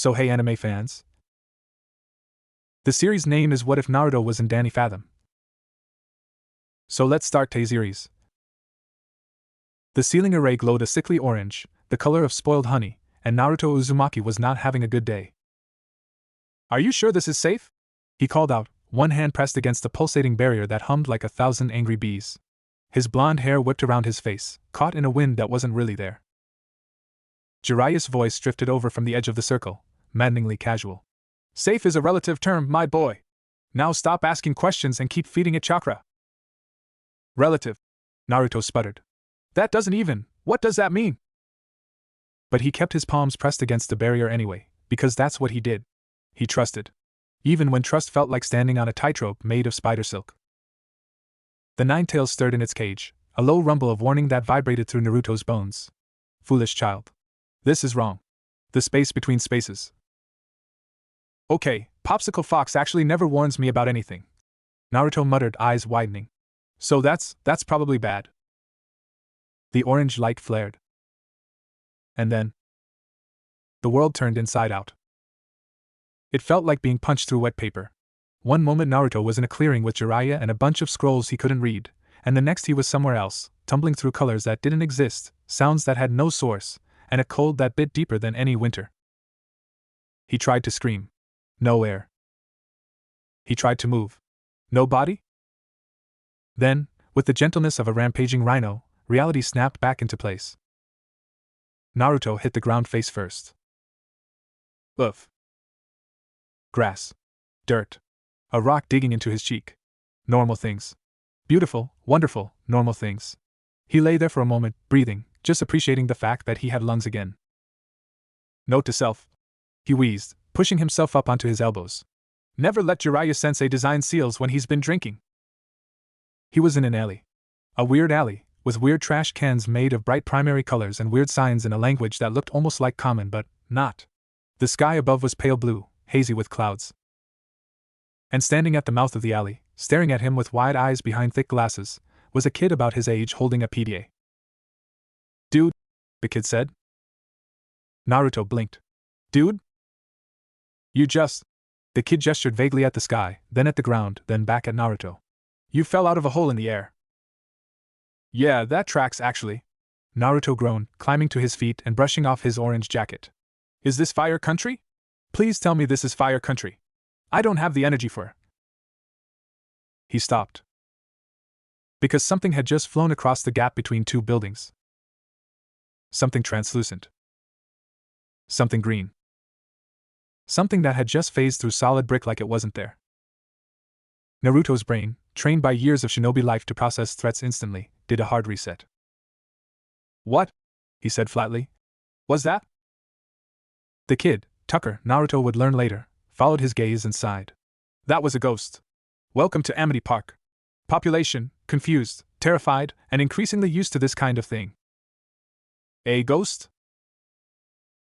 So hey anime fans. The series name is What If Naruto Was in Danny Phathom. So let's start today's series. The ceiling array glowed a sickly orange, the color of spoiled honey, and Naruto Uzumaki was not having a good day. Are you sure this is safe? He called out, one hand pressed against the pulsating barrier that hummed like 1,000 angry bees. His blonde hair whipped around his face, caught in a wind that wasn't really there. Jiraya's voice drifted over from the edge of the circle, maddeningly casual. Safe is a relative term, my boy. Now stop asking questions and keep feeding it chakra. Relative, Naruto sputtered. That doesn't even, what does that mean? But he kept his palms pressed against the barrier anyway, because that's what he did. He trusted. Even when trust felt like standing on a tightrope made of spider silk. The nine-tails stirred in its cage, a low rumble of warning that vibrated through Naruto's bones. Foolish child. This is wrong. The space between spaces. Okay, Popsicle Fox actually never warns me about anything. Naruto muttered, eyes widening. So that's probably bad. The orange light flared. And then the world turned inside out. It felt like being punched through wet paper. One moment Naruto was in a clearing with Jiraiya and a bunch of scrolls he couldn't read, and the next he was somewhere else, tumbling through colors that didn't exist, sounds that had no source, and a cold that bit deeper than any winter. He tried to scream. No air. He tried to move. No body? Then, with the gentleness of a rampaging rhino, reality snapped back into place. Naruto hit the ground face first. Oof. Grass. Dirt. A rock digging into his cheek. Normal things. Beautiful, wonderful, normal things. He lay there for a moment, breathing, just appreciating the fact that he had lungs again. Note to self. He wheezed, pushing himself up onto his elbows. Never let Jiraiya-sensei design seals when he's been drinking. He was in an alley. A weird alley, with weird trash cans made of bright primary colors and weird signs in a language that looked almost like common but not. The sky above was pale blue, hazy with clouds. And standing at the mouth of the alley, staring at him with wide eyes behind thick glasses, was a kid about his age holding a PDA. Dude, the kid said. Naruto blinked. Dude? You just... The kid gestured vaguely at the sky, then at the ground, then back at Naruto. You fell out of a hole in the air. Yeah, that tracks actually. Naruto groaned, climbing to his feet and brushing off his orange jacket. Is this fire country? Please tell me this is fire country. I don't have the energy for it. He stopped. Because something had just flown across the gap between two buildings. Something translucent. Something green. Something that had just phased through solid brick like it wasn't there. Naruto's brain, trained by years of shinobi life to process threats instantly, did a hard reset. What? He said flatly. Was that? The kid, Tucker, Naruto would learn later, followed his gaze and sighed. That was a ghost. Welcome to Amity Park. Population, confused, terrified, and increasingly used to this kind of thing. A ghost?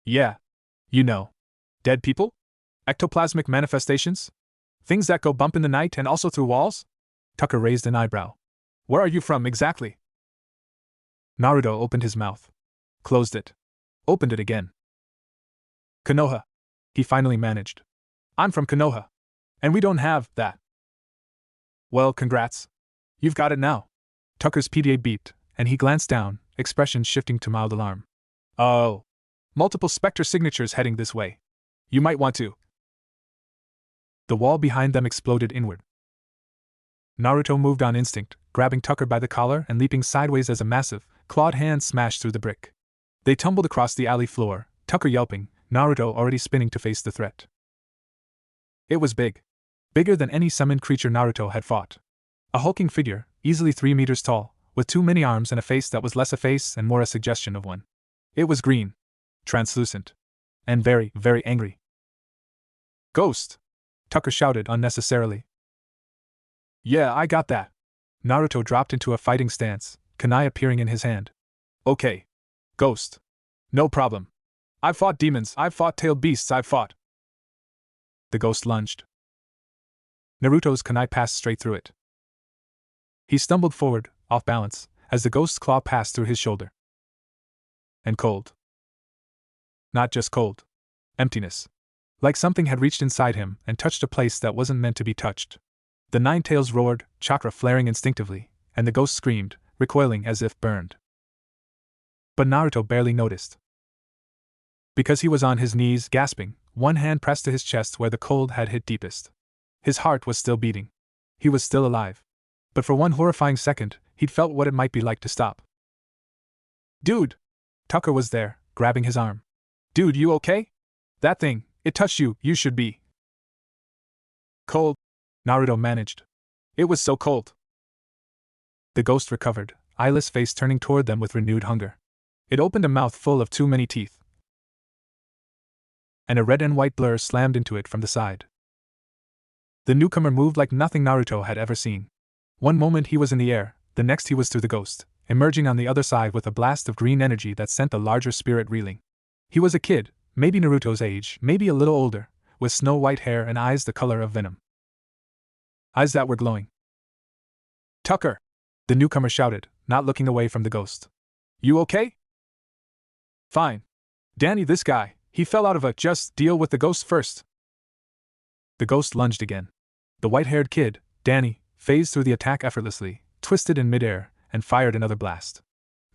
Yeah. You know. Dead people? Ectoplasmic manifestations? Things that go bump in the night and also through walls? Tucker raised an eyebrow. Where are you from exactly? Naruto opened his mouth. Closed it. Opened it again. Konoha. He finally managed. I'm from Konoha. And we don't have that. Well, congrats. You've got it now. Tucker's PDA beeped, and he glanced down, expression shifting to mild alarm. Oh. Multiple Spectre signatures heading this way. You might want to. The wall behind them exploded inward. Naruto moved on instinct, grabbing Tucker by the collar and leaping sideways as a massive, clawed hand smashed through the brick. They tumbled across the alley floor, Tucker yelping, Naruto already spinning to face the threat. It was big. Bigger than any summoned creature Naruto had fought. A hulking figure, easily 3 meters tall, with too many arms and a face that was less a face and more a suggestion of one. It was green. Translucent. And very, very angry. Ghost! Tucker shouted unnecessarily. Yeah, I got that. Naruto dropped into a fighting stance, kunai appearing in his hand. Okay. Ghost. No problem. I've fought demons, I've fought tailed beasts, I've fought. The ghost lunged. Naruto's kunai passed straight through it. He stumbled forward, off balance, as the ghost's claw passed through his shoulder. And cold. Not just cold. Emptiness. Like something had reached inside him and touched a place that wasn't meant to be touched. The nine tails roared, chakra flaring instinctively, and the ghost screamed, recoiling as if burned. But Naruto barely noticed. Because he was on his knees, gasping, one hand pressed to his chest where the cold had hit deepest. His heart was still beating. He was still alive. But for one horrifying second, he'd felt what it might be like to stop. Dude! Tucker was there, grabbing his arm. Dude, you okay? That thing, it touched you, you should be. Cold, Naruto managed. It was so cold. The ghost recovered, eyeless face turning toward them with renewed hunger. It opened a mouth full of too many teeth. And a red and white blur slammed into it from the side. The newcomer moved like nothing Naruto had ever seen. One moment he was in the air, the next he was through the ghost, emerging on the other side with a blast of green energy that sent the larger spirit reeling. He was a kid, maybe Naruto's age, maybe a little older, with snow-white hair and eyes the color of venom. Eyes that were glowing. Tucker! The newcomer shouted, not looking away from the ghost. You okay? Fine. Danny, this guy, he fell out of a just deal with the ghost first. The ghost lunged again. The white-haired kid, Danny, phased through the attack effortlessly, twisted in midair, and fired another blast.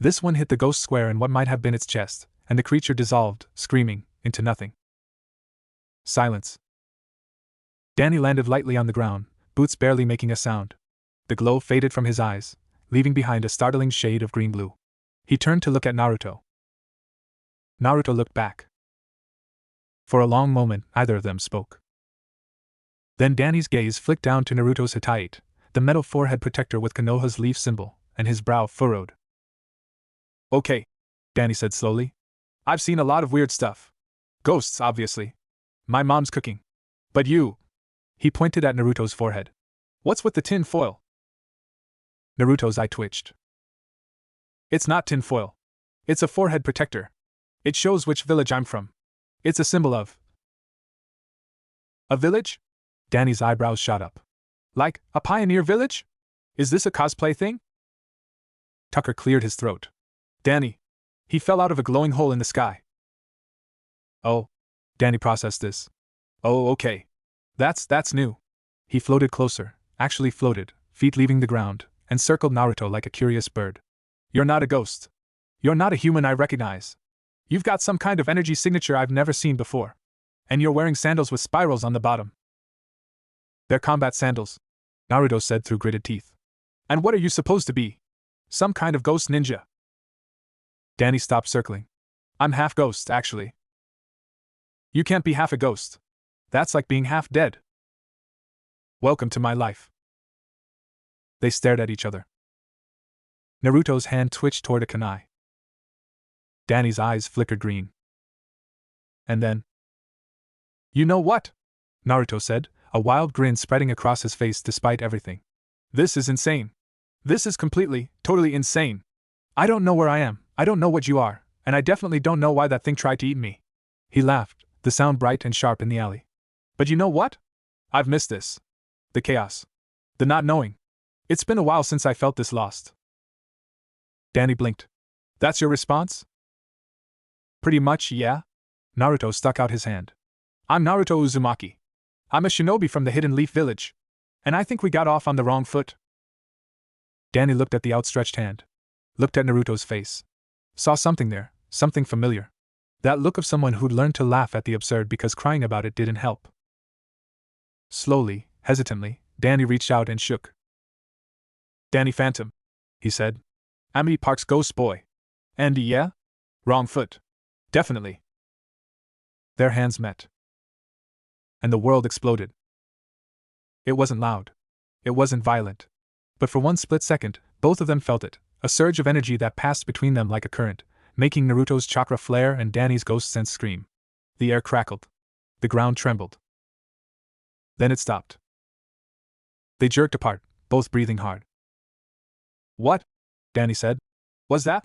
This one hit the ghost square in what might have been its chest, and the creature dissolved, screaming, into nothing. Silence. Danny landed lightly on the ground, boots barely making a sound. The glow faded from his eyes, leaving behind a startling shade of green-blue. He turned to look at Naruto. Naruto looked back. For a long moment, neither of them spoke. Then Danny's gaze flicked down to Naruto's Hittite, the metal forehead protector with Konoha's leaf symbol, and his brow furrowed. Okay, Danny said slowly. I've seen a lot of weird stuff. Ghosts, obviously. My mom's cooking. But you... He pointed at Naruto's forehead. What's with the tin foil? Naruto's eye twitched. It's not tin foil. It's a forehead protector. It shows which village I'm from. It's a symbol of... A village? Danny's eyebrows shot up. Like, a pioneer village? Is this a cosplay thing? Tucker cleared his throat. Danny. He fell out of a glowing hole in the sky. Oh. Danny processed this. Oh, okay. That's new. He floated closer, actually floated, feet leaving the ground, and circled Naruto like a curious bird. You're not a ghost. You're not a human I recognize. You've got some kind of energy signature I've never seen before. And you're wearing sandals with spirals on the bottom. They're combat sandals, Naruto said through gritted teeth. And what are you supposed to be? Some kind of ghost ninja? Danny stopped circling. I'm half ghost, actually. You can't be half a ghost. That's like being half dead. Welcome to my life. They stared at each other. Naruto's hand twitched toward a kunai. Danny's eyes flickered green. And then... You know what? Naruto said, a wild grin spreading across his face despite everything. This is insane. This is completely, totally insane. I don't know where I am, I don't know what you are, and I definitely don't know why that thing tried to eat me. He laughed, the sound bright and sharp in the alley. But you know what? I've missed this. The chaos. The not knowing. It's been a while since I felt this lost. Danny blinked. That's your response? Pretty much, yeah. Naruto stuck out his hand. I'm Naruto Uzumaki. I'm a shinobi from the Hidden Leaf Village. And I think we got off on the wrong foot. Danny looked at the outstretched hand. Looked at Naruto's face. Saw something there, something familiar. That look of someone who'd learned to laugh at the absurd because crying about it didn't help. Slowly, hesitantly, Danny reached out and shook. Danny Phathom, he said. Amity Park's ghost boy. And yeah? Wrong foot. Definitely. Their hands met. And the world exploded. It wasn't loud. It wasn't violent. But for one split second, both of them felt it, a surge of energy that passed between them like a current, making Naruto's chakra flare and Danny's ghost sense scream. The air crackled. The ground trembled. Then it stopped. They jerked apart, both breathing hard. What? Danny said. Was that?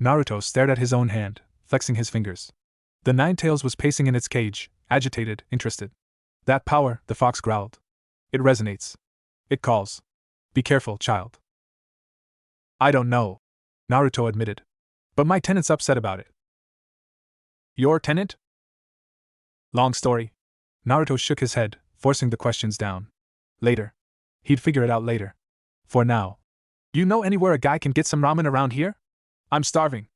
Naruto stared at his own hand, flexing his fingers. The Ninetales was pacing in its cage, agitated, interested. That power, the fox growled. It resonates. It calls. Be careful, child. I don't know, Naruto admitted. But my tenant's upset about it. Your tenant? Long story. Naruto shook his head, forcing the questions down. Later. He'd figure it out later. For now. You know anywhere a guy can get some ramen around here? I'm starving.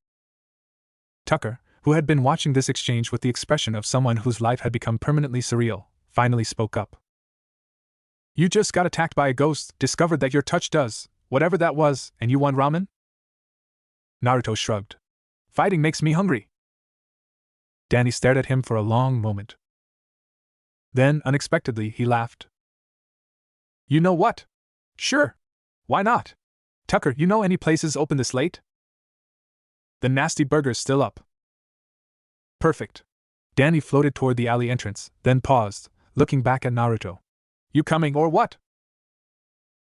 Tucker, who had been watching this exchange with the expression of someone whose life had become permanently surreal, finally spoke up. You just got attacked by a ghost, discovered that your touch does, whatever that was, and you want ramen? Naruto shrugged. Fighting makes me hungry. Danny stared at him for a long moment. Then, unexpectedly, he laughed. You know what? Sure. Why not? Tucker, you know any places open this late? The Nasty Burger's still up. Perfect. Danny floated toward the alley entrance, then paused, looking back at Naruto. You coming or what?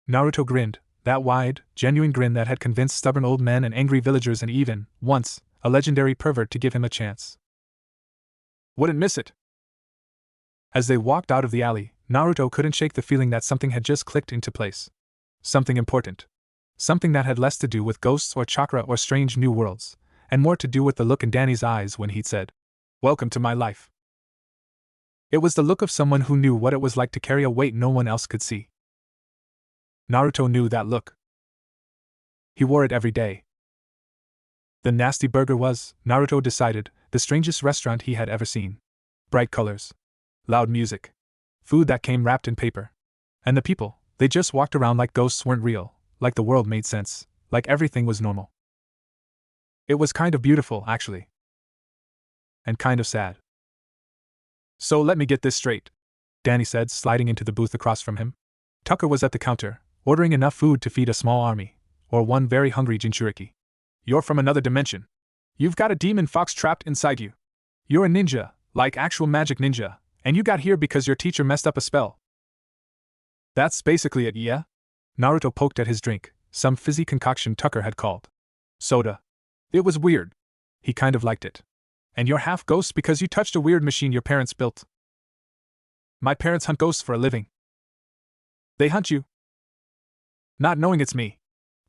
Naruto grinned, that wide, genuine grin that had convinced stubborn old men and angry villagers and even, once, a legendary pervert to give him a chance. Wouldn't miss it. As they walked out of the alley, Naruto couldn't shake the feeling that something had just clicked into place. Something important. Something that had less to do with ghosts or chakra or strange new worlds, and more to do with the look in Danny's eyes when he'd said, "Welcome to my life." It was the look of someone who knew what it was like to carry a weight no one else could see. Naruto knew that look. He wore it every day. The Nasty Burger was, Naruto decided, the strangest restaurant he had ever seen. Bright colors. Loud music. Food that came wrapped in paper. And the people, they just walked around like ghosts weren't real, like the world made sense, like everything was normal. It was kind of beautiful, actually. And kind of sad. So let me get this straight, Danny said, sliding into the booth across from him. Tucker was at the counter, ordering enough food to feed a small army, or one very hungry Jinchuriki. You're from another dimension. You've got a demon fox trapped inside you. You're a ninja, like actual magic ninja, and you got here because your teacher messed up a spell. That's basically it, yeah? Naruto poked at his drink, some fizzy concoction Tucker had called soda. It was weird. He kind of liked it. And you're half ghost because you touched a weird machine your parents built. My parents hunt ghosts for a living. They hunt you. Not knowing it's me.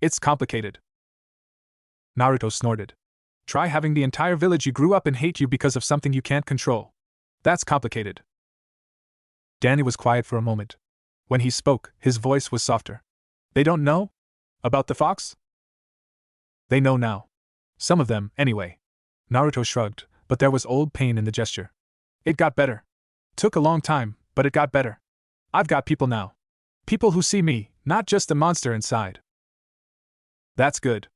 It's complicated. Naruto snorted. Try having the entire village you grew up in hate you because of something you can't control. That's complicated. Danny was quiet for a moment. When he spoke, his voice was softer. They don't know? About the fox? They know now. Some of them, anyway. Naruto shrugged, but there was old pain in the gesture. It got better. Took a long time, but it got better. I've got people now. People who see me, not just the monster inside. That's good.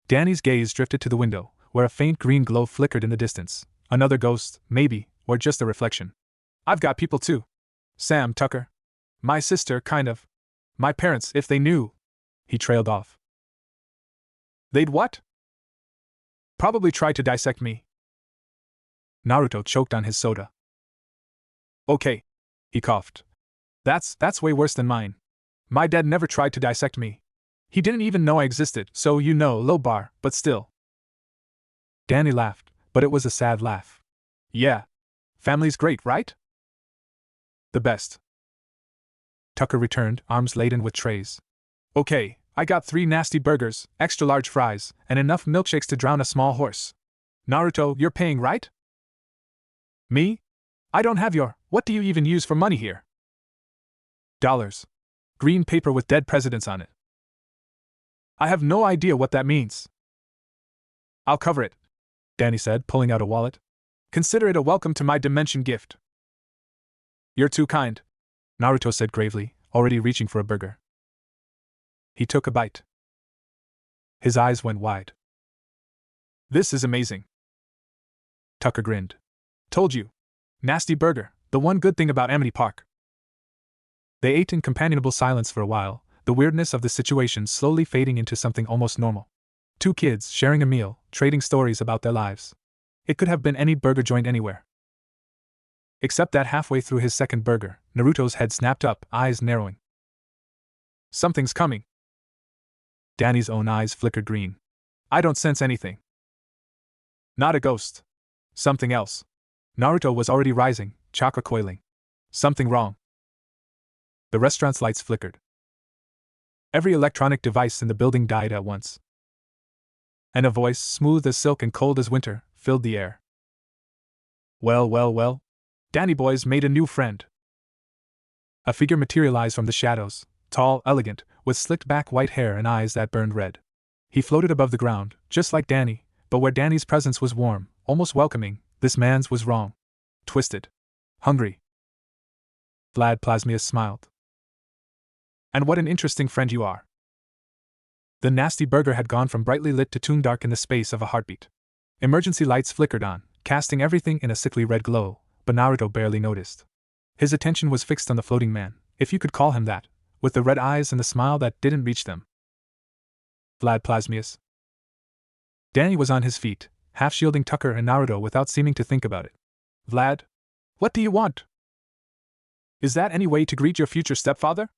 Danny's gaze drifted to the window, where a faint green glow flickered in the distance. Another ghost, maybe, or just a reflection. I've got people too. Sam, Tucker. My sister, kind of. My parents, if they knew. He trailed off. They'd what? Probably try to dissect me. Naruto choked on his soda. Okay. He coughed. That's way worse than mine. My dad never tried to dissect me. He didn't even know I existed, so you know, low bar, but still. Danny laughed, but it was a sad laugh. Yeah. Family's great, right? The best. Tucker returned, arms laden with trays. Okay, I got 3 nasty burgers, extra large fries, and enough milkshakes to drown a small horse. Naruto, you're paying, right? Me? I don't have your, what do you even use for money here? Dollars. Green paper with dead presidents on it. I have no idea what that means. I'll cover it, Danny said, pulling out a wallet. Consider it a welcome to my dimension gift. You're too kind, Naruto said gravely, already reaching for a burger. He took a bite. His eyes went wide. This is amazing. Tucker grinned. Told you. Nasty burger, the one good thing about Amity Park. They ate in companionable silence for a while, the weirdness of the situation slowly fading into something almost normal. 2 kids sharing a meal, trading stories about their lives. It could have been any burger joint anywhere. Except that halfway through his second burger, Naruto's head snapped up, eyes narrowing. Something's coming. Danny's own eyes flickered green. I don't sense anything. Not a ghost. Something else. Naruto was already rising, chakra coiling. Something wrong. The restaurant's lights flickered. Every electronic device in the building died at once. And a voice, smooth as silk and cold as winter, filled the air. Well, well, well. Danny boys made a new friend. A figure materialized from the shadows, tall, elegant, with slicked back white hair and eyes that burned red. He floated above the ground, just like Danny, but where Danny's presence was warm, almost welcoming, this man's was wrong. Twisted. Hungry. Vlad Plasmius smiled. And what an interesting friend you are. The nasty burger had gone from brightly lit to tomb dark in the space of a heartbeat. Emergency lights flickered on, casting everything in a sickly red glow, but Naruto barely noticed. His attention was fixed on the floating man, if you could call him that, with the red eyes and the smile that didn't reach them. Vlad Plasmius. Danny was on his feet, half shielding Tucker and Naruto without seeming to think about it. Vlad? What do you want? Is that any way to greet your future stepfather?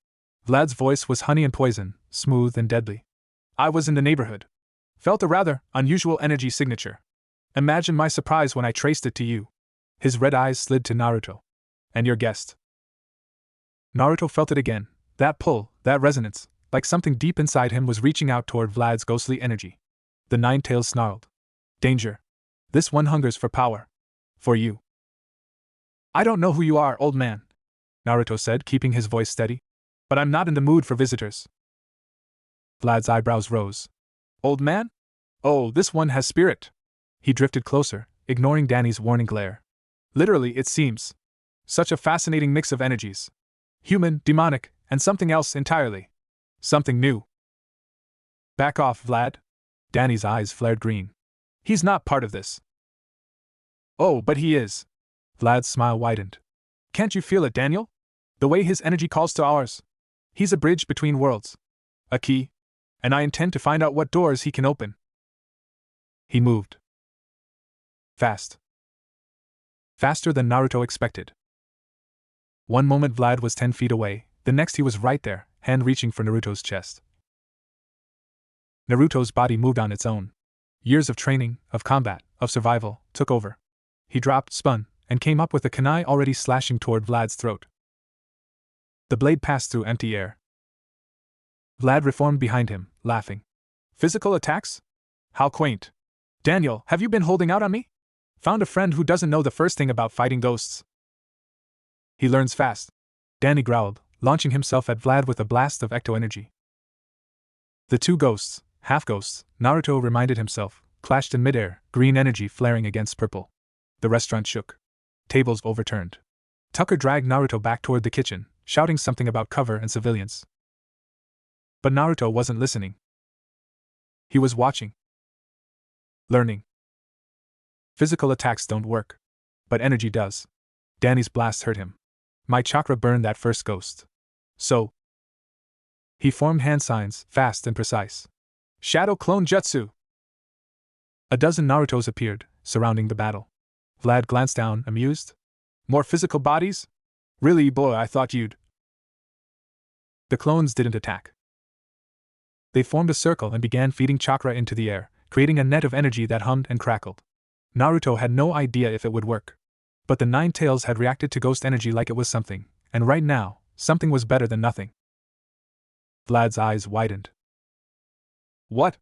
Vlad's voice was honey and poison, smooth and deadly. I was in the neighborhood. Felt a rather unusual energy signature. Imagine my surprise when I traced it to you. His red eyes slid to Naruto. And your guest. Naruto felt it again, that pull, that resonance, like something deep inside him was reaching out toward Vlad's ghostly energy. The nine tails snarled. Danger. This one hungers for power. For you. I don't know who you are, old man, Naruto said, keeping his voice steady. But I'm not in the mood for visitors. Vlad's eyebrows rose. Old man? Oh, this one has spirit. He drifted closer, ignoring Danny's warning glare. Literally, it seems. Such a fascinating mix of energies. Human, demonic, and something else entirely. Something new. Back off, Vlad. Danny's eyes flared green. He's not part of this. Oh, but he is. Vlad's smile widened. Can't you feel it, Daniel? The way his energy calls to ours. He's a bridge between worlds. A key. And I intend to find out what doors he can open. He moved. Fast. Faster than Naruto expected. One moment Vlad was 10 feet away, the next he was right there, hand reaching for Naruto's chest. Naruto's body moved on its own. Years of training, of combat, of survival, took over. He dropped, spun, and came up with a kunai already slashing toward Vlad's throat. The blade passed through empty air. Vlad reformed behind him, laughing. Physical attacks? How quaint. Daniel, have you been holding out on me? Found a friend who doesn't know the first thing about fighting ghosts. He learns fast. Danny growled, launching himself at Vlad with a blast of ecto-energy. The two ghosts, half-ghosts, Naruto reminded himself, clashed in midair, green energy flaring against purple. The restaurant shook. Tables overturned. Tucker dragged Naruto back toward the kitchen, shouting something about cover and civilians. But Naruto wasn't listening. He was watching. Learning. Physical attacks don't work. But energy does. Danny's blast hurt him. My chakra burned that first ghost. So. He formed hand signs, fast and precise. Shadow clone jutsu! A dozen Narutos appeared, surrounding the battle. Vlad glanced down, amused. More physical bodies? Really, boy, I thought you'd. The clones didn't attack. They formed a circle and began feeding chakra into the air, creating a net of energy that hummed and crackled. Naruto had no idea if it would work. But the nine tails had reacted to ghost energy like it was something, and right now, something was better than nothing. Vlad's eyes widened. What?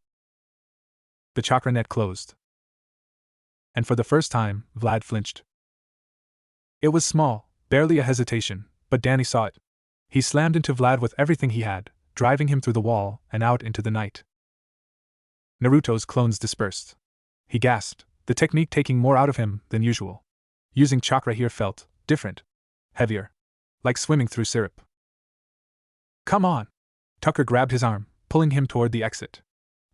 The chakra net closed. And for the first time, Vlad flinched. It was small, barely a hesitation, but Danny saw it. He slammed into Vlad with everything he had, driving him through the wall and out into the night. Naruto's clones dispersed. He gasped, the technique taking more out of him than usual. Using chakra here felt different. Heavier. Like swimming through syrup. Come on! Tucker grabbed his arm, pulling him toward the exit.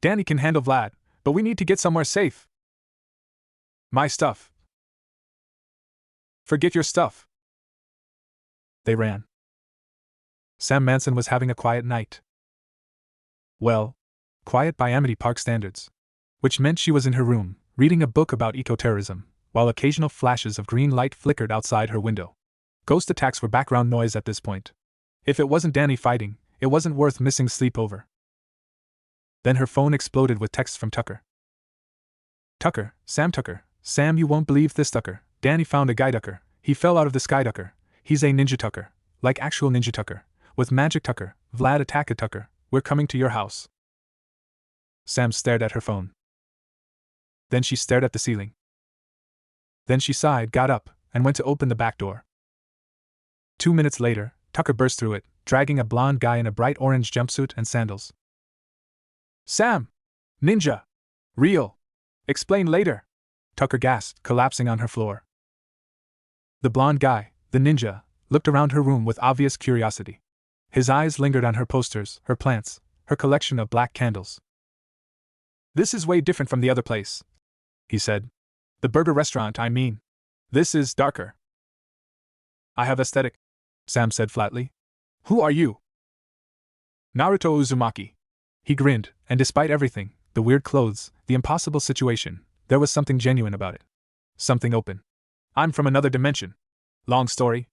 Danny can handle Vlad, but we need to get somewhere safe. My stuff. Forget your stuff. They ran. Sam Manson was having a quiet night. Well, quiet by Amity Park standards. Which meant she was in her room, reading a book about eco-terrorism, while occasional flashes of green light flickered outside her window. Ghost attacks were background noise at this point. If it wasn't Danny fighting, it wasn't worth missing sleep over. Then her phone exploded with texts from Tucker. Tucker, Sam, you won't believe this, Tucker. Danny found a guy Tucker. He fell out of the sky, Tucker. He's a ninja Tucker. Like actual ninja Tucker. With magic Tucker. Vlad attack it, Tucker. We're coming to your house. Sam stared at her phone. Then she stared at the ceiling. Then she sighed, got up, and went to open the back door. 2 minutes later, Tucker burst through it, dragging a blonde guy in a bright orange jumpsuit and sandals. Sam! Ninja! Real! Explain later! Tucker gasped, collapsing on her floor. The blonde guy, the ninja, looked around her room with obvious curiosity. His eyes lingered on her posters, her plants, her collection of black candles. This is way different from the other place, he said. The burger restaurant, I mean. This is darker. I have aesthetic, Sam said flatly. Who are you? Naruto Uzumaki. He grinned, and despite everything, the weird clothes, the impossible situation, there was something genuine about it. Something open. I'm from another dimension. Long story.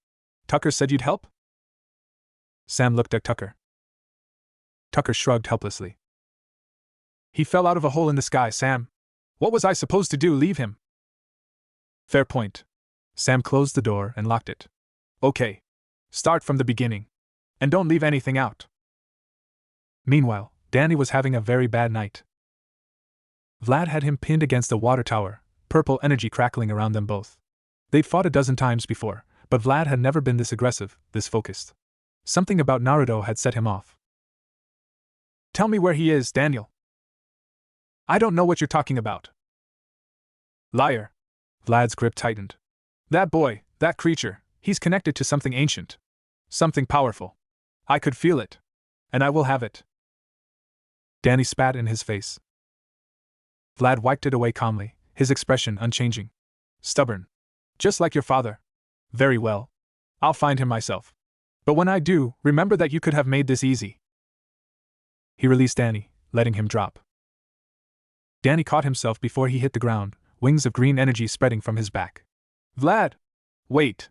Tucker said you'd help? Sam looked at Tucker. Tucker shrugged helplessly. He fell out of a hole in the sky, Sam. What was I supposed to do, leave him? Fair point. Sam closed the door and locked it. Okay. Start from the beginning. And don't leave anything out. Meanwhile, Danny was having a very bad night. Vlad had him pinned against a water tower, purple energy crackling around them both. They'd fought a dozen times before, but Vlad had never been this aggressive, this focused. Something about Naruto had set him off. Tell me where he is, Daniel. I don't know what you're talking about. Liar. Vlad's grip tightened. That boy, that creature, he's connected to something ancient. Something powerful. I could feel it. And I will have it. Danny spat in his face. Vlad wiped it away calmly, his expression unchanging. Stubborn. Just like your father. Very well. I'll find him myself. But when I do, remember that you could have made this easy. He released Danny, letting him drop. Danny caught himself before he hit the ground, wings of green energy spreading from his back. Vlad! Wait!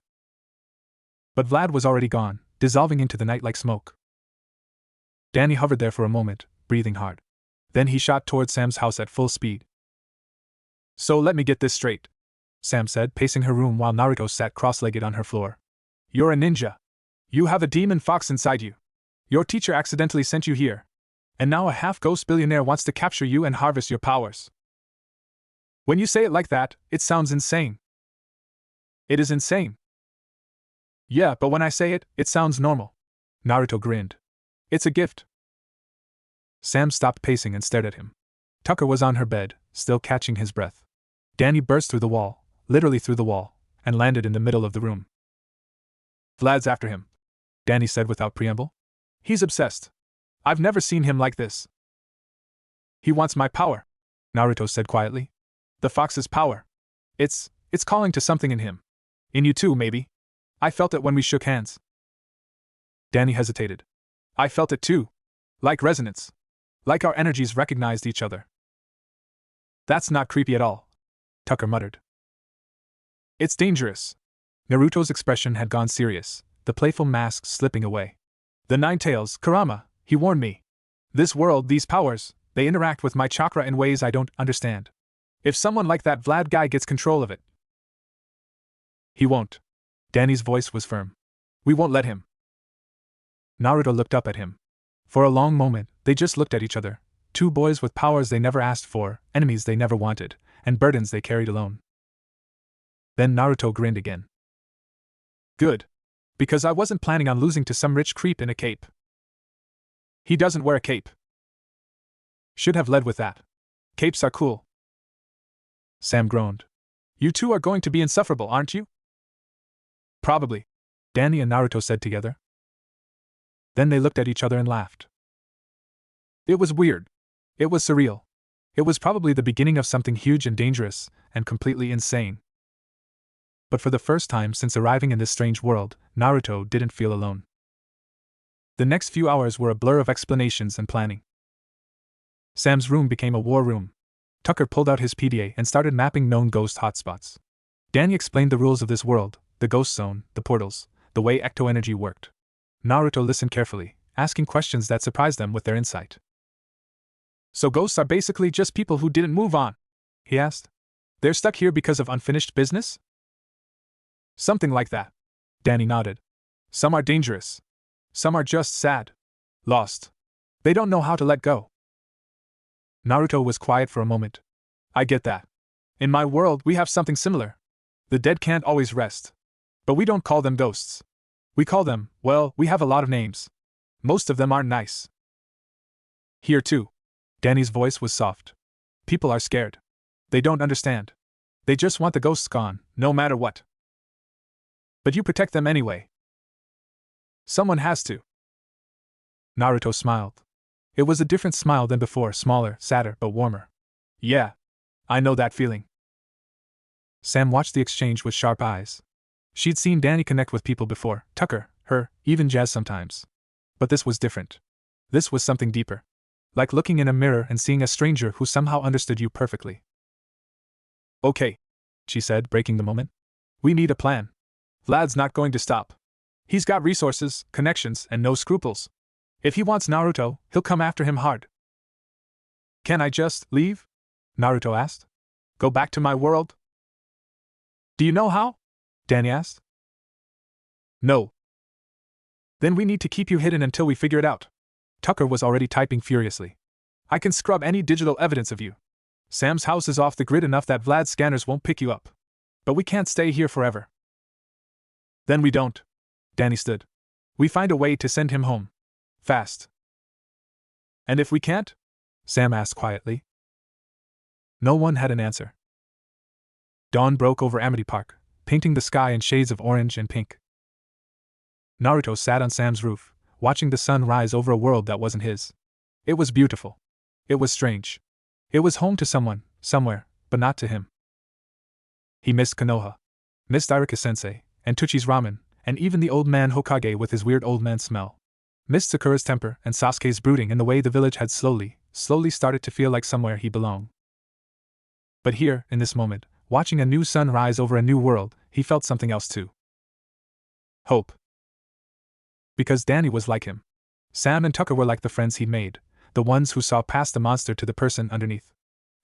But Vlad was already gone, dissolving into the night like smoke. Danny hovered there for a moment, breathing hard. Then he shot towards Sam's house at full speed. So let me get this straight, Sam said, pacing her room while Naruto sat cross-legged on her floor. You're a ninja. You have a demon fox inside you. Your teacher accidentally sent you here. And now a half-ghost billionaire wants to capture you and harvest your powers. When you say it like that, it sounds insane. It is insane. Yeah, but when I say it, it sounds normal. Naruto grinned. It's a gift. Sam stopped pacing and stared at him. Tucker was on her bed, still catching his breath. Danny burst through the wall, literally through the wall, and landed in the middle of the room. Vlad's after him, Danny said without preamble. He's obsessed. I've never seen him like this. He wants my power, Naruto said quietly. The fox's power. It's calling to something in him. In you too, maybe. I felt it when we shook hands. Danny hesitated. I felt it too. Like resonance. Like our energies recognized each other. That's not creepy at all, Tucker muttered. It's dangerous. Naruto's expression had gone serious, the playful mask slipping away. The Nine Tails, Kurama, he warned me. This world, these powers, they interact with my chakra in ways I don't understand. If someone like that Vlad guy gets control of it. He won't. Danny's voice was firm. We won't let him. Naruto looked up at him. For a long moment, they just looked at each other, two boys with powers they never asked for, enemies they never wanted, and burdens they carried alone. Then Naruto grinned again. Good. Because I wasn't planning on losing to some rich creep in a cape. He doesn't wear a cape. Should have led with that. Capes are cool. Sam groaned. You two are going to be insufferable, aren't you? Probably, Danny and Naruto said together. Then they looked at each other and laughed. It was weird. It was surreal. It was probably the beginning of something huge and dangerous, and completely insane. But for the first time since arriving in this strange world, Naruto didn't feel alone. The next few hours were a blur of explanations and planning. Sam's room became a war room. Tucker pulled out his PDA and started mapping known ghost hotspots. Danny explained the rules of this world, the ghost zone, the portals, the way ecto-energy worked. Naruto listened carefully, asking questions that surprised them with their insight. So ghosts are basically just people who didn't move on? He asked. They're stuck here because of unfinished business? Something like that. Danny nodded. Some are dangerous. Some are just sad. Lost. They don't know how to let go. Naruto was quiet for a moment. I get that. In my world, we have something similar. The dead can't always rest. But we don't call them ghosts. We call them, well, we have a lot of names. Most of them aren't nice. Here too. Danny's voice was soft. People are scared. They don't understand. They just want the ghosts gone, no matter what. But you protect them anyway. Someone has to. Naruto smiled. It was a different smile than before, smaller, sadder, but warmer. Yeah. I know that feeling. Sam watched the exchange with sharp eyes. She'd seen Danny connect with people before, Tucker, her, even Jazz sometimes. But this was different. This was something deeper. Like looking in a mirror and seeing a stranger who somehow understood you perfectly. Okay, she said, breaking the moment. We need a plan. Vlad's not going to stop. He's got resources, connections, and no scruples. If he wants Naruto, he'll come after him hard. Can I just leave? Naruto asked. Go back to my world? Do you know how? Danny asked. No. Then we need to keep you hidden until we figure it out. Tucker was already typing furiously. I can scrub any digital evidence of you. Sam's house is off the grid enough that Vlad's scanners won't pick you up. But we can't stay here forever. Then we don't. Danny stood. We find a way to send him home. Fast. And if we can't? Sam asked quietly. No one had an answer. Dawn broke over Amity Park, painting the sky in shades of orange and pink. Naruto sat on Sam's roof, watching the sun rise over a world that wasn't his. It was beautiful. It was strange. It was home to someone, somewhere, but not to him. He missed Konoha, missed Irika-sensei, and Tuchi's ramen, and even the old man Hokage with his weird old man smell. Missed Sakura's temper and Sasuke's brooding and the way the village had slowly started to feel like somewhere he belonged. But here, in this moment, watching a new sun rise over a new world, he felt something else too. Hope. Because Danny was like him. Sam and Tucker were like the friends he'd made, the ones who saw past the monster to the person underneath.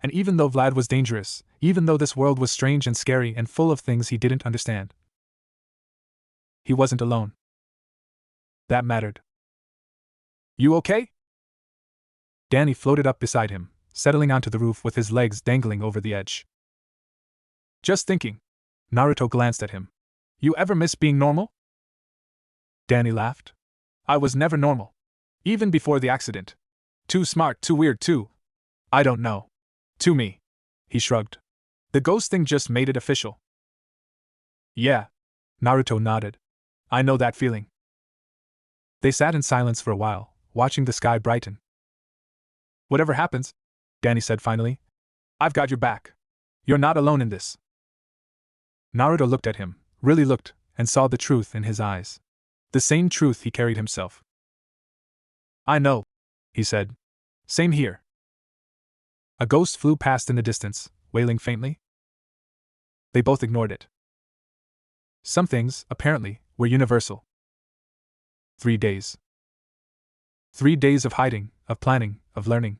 And even though Vlad was dangerous, even though this world was strange and scary and full of things he didn't understand, he wasn't alone. That mattered. You okay? Danny floated up beside him, settling onto the roof with his legs dangling over the edge. Just thinking. Naruto glanced at him. You ever miss being normal? Danny laughed. I was never normal. Even before the accident. Too smart, too weird, too. I don't know. Too me. He shrugged. The ghost thing just made it official. Yeah. Naruto nodded. I know that feeling. They sat in silence for a while, watching the sky brighten. Whatever happens, Danny said finally, I've got your back. You're not alone in this. Naruto looked at him, really looked, and saw the truth in his eyes. The same truth he carried himself. I know, he said. Same here. A ghost flew past in the distance, wailing faintly. They both ignored it. Some things, apparently, were universal. 3 days. 3 days of hiding, of planning, of learning.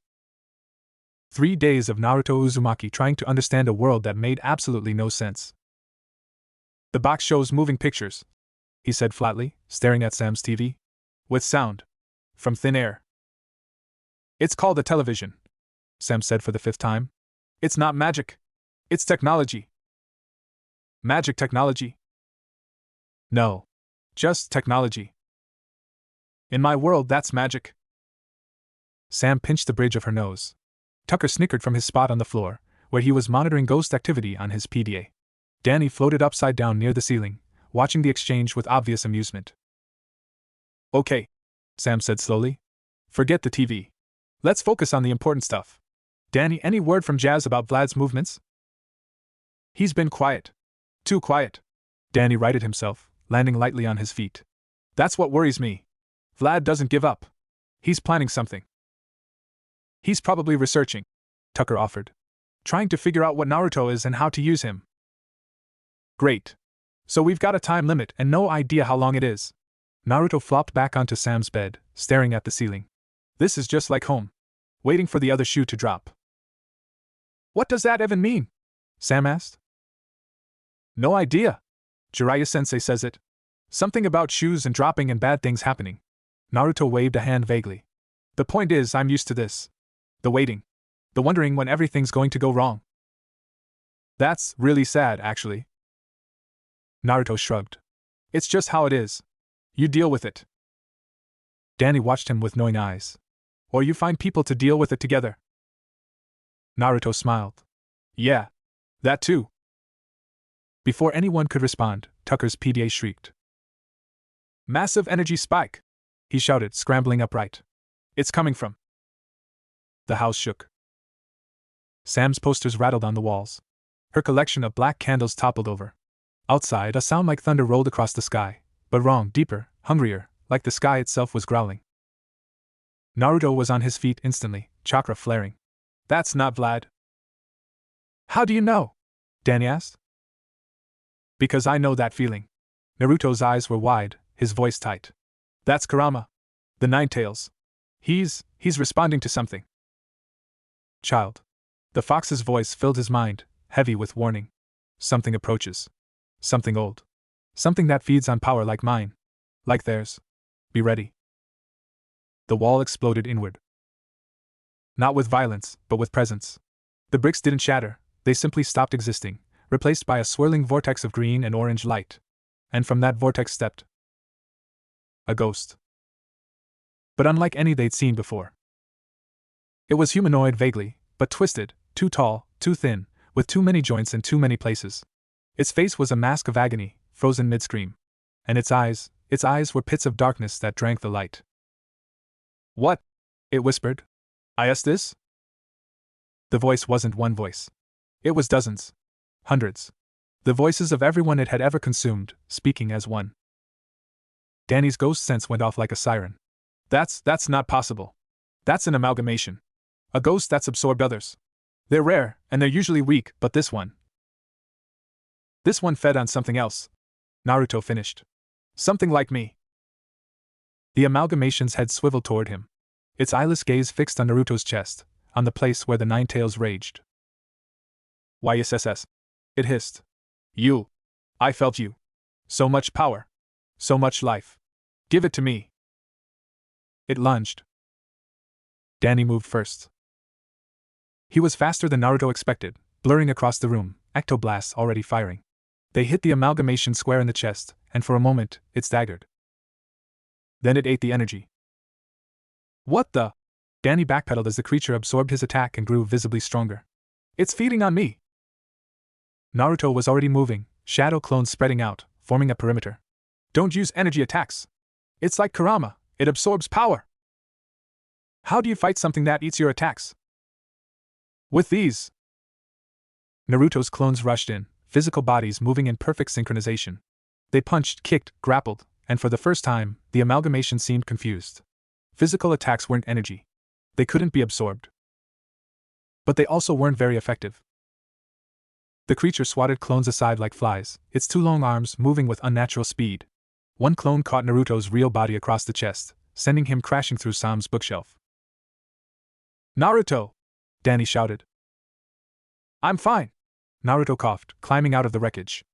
3 days of Naruto Uzumaki trying to understand a world that made absolutely no sense. The box shows moving pictures, he said flatly, staring at Sam's TV. With sound. From thin air. It's called a television, Sam said for the 5th time. It's not magic. It's technology. Magic technology? No. Just technology. In my world, that's magic. Sam pinched the bridge of her nose. Tucker snickered from his spot on the floor, where he was monitoring ghost activity on his PDA. Danny floated upside down near the ceiling, watching the exchange with obvious amusement. Okay, Sam said slowly. Forget the TV. Let's focus on the important stuff. Danny, any word from Jazz about Vlad's movements? He's been quiet. Too quiet. Danny righted himself, landing lightly on his feet. That's what worries me. Vlad doesn't give up. He's planning something. He's probably researching, Tucker offered. Trying to figure out what Naruto is and how to use him. Great. So we've got a time limit and no idea how long it is. Naruto flopped back onto Sam's bed, staring at the ceiling. This is just like home. Waiting for the other shoe to drop. What does that even mean? Sam asked. No idea. Jiraiya-sensei says it. Something about shoes and dropping and bad things happening. Naruto waved a hand vaguely. The point is, I'm used to this. The waiting. The wondering when everything's going to go wrong. That's really sad, actually. Naruto shrugged. It's just how it is. You deal with it. Danny watched him with knowing eyes. Or you find people to deal with it together. Naruto smiled. Yeah. That too. Before anyone could respond, Tucker's PDA shrieked. Massive energy spike! He shouted, scrambling upright. It's coming from. The house shook. Sam's posters rattled on the walls. Her collection of black candles toppled over. Outside, a sound like thunder rolled across the sky, but wrong, deeper, hungrier, like the sky itself was growling. Naruto was on his feet instantly, chakra flaring. That's not Vlad. How do you know? Danny asked. Because I know that feeling. Naruto's eyes were wide, his voice tight. That's Kurama. The Ninetales. He's responding to something. Child. The fox's voice filled his mind, heavy with warning. Something approaches. Something old. Something that feeds on power like mine. Like theirs. Be ready. The wall exploded inward. Not with violence, but with presence. The bricks didn't shatter, they simply stopped existing, replaced by a swirling vortex of green and orange light. And from that vortex stepped a ghost. But unlike any they'd seen before. It was humanoid vaguely, but twisted, too tall, too thin, with too many joints in too many places. Its face was a mask of agony, frozen mid-scream. And its eyes were pits of darkness that drank the light. What? It whispered. Is this? The voice wasn't one voice. It was dozens. Hundreds. The voices of everyone it had ever consumed, speaking as one. Danny's ghost sense went off like a siren. That's not possible. That's an amalgamation. A ghost that's absorbed others. They're rare, and they're usually weak, but this one fed on something else. Naruto finished. Something like me. The amalgamation's head swiveled toward him. Its eyeless gaze fixed on Naruto's chest, on the place where the Ninetales raged. YSSS. It hissed. You. I felt you. So much power. So much life. Give it to me. It lunged. Danny moved first. He was faster than Naruto expected, blurring across the room, ectoblasts already firing. They hit the amalgamation square in the chest, and for a moment, it staggered. Then it ate the energy. What the? Danny backpedaled as the creature absorbed his attack and grew visibly stronger. It's feeding on me! Naruto was already moving, shadow clones spreading out, forming a perimeter. Don't use energy attacks. It's like Kurama, it absorbs power. How do you fight something that eats your attacks? With these. Naruto's clones rushed in, physical bodies moving in perfect synchronization. They punched, kicked, grappled, and for the first time, the amalgamation seemed confused. Physical attacks weren't energy. They couldn't be absorbed. But they also weren't very effective. The creature swatted clones aside like flies, its two long arms moving with unnatural speed. One clone caught Naruto's real body across the chest, sending him crashing through Sam's bookshelf. Naruto! Danny shouted. I'm fine. Naruto coughed, climbing out of the wreckage.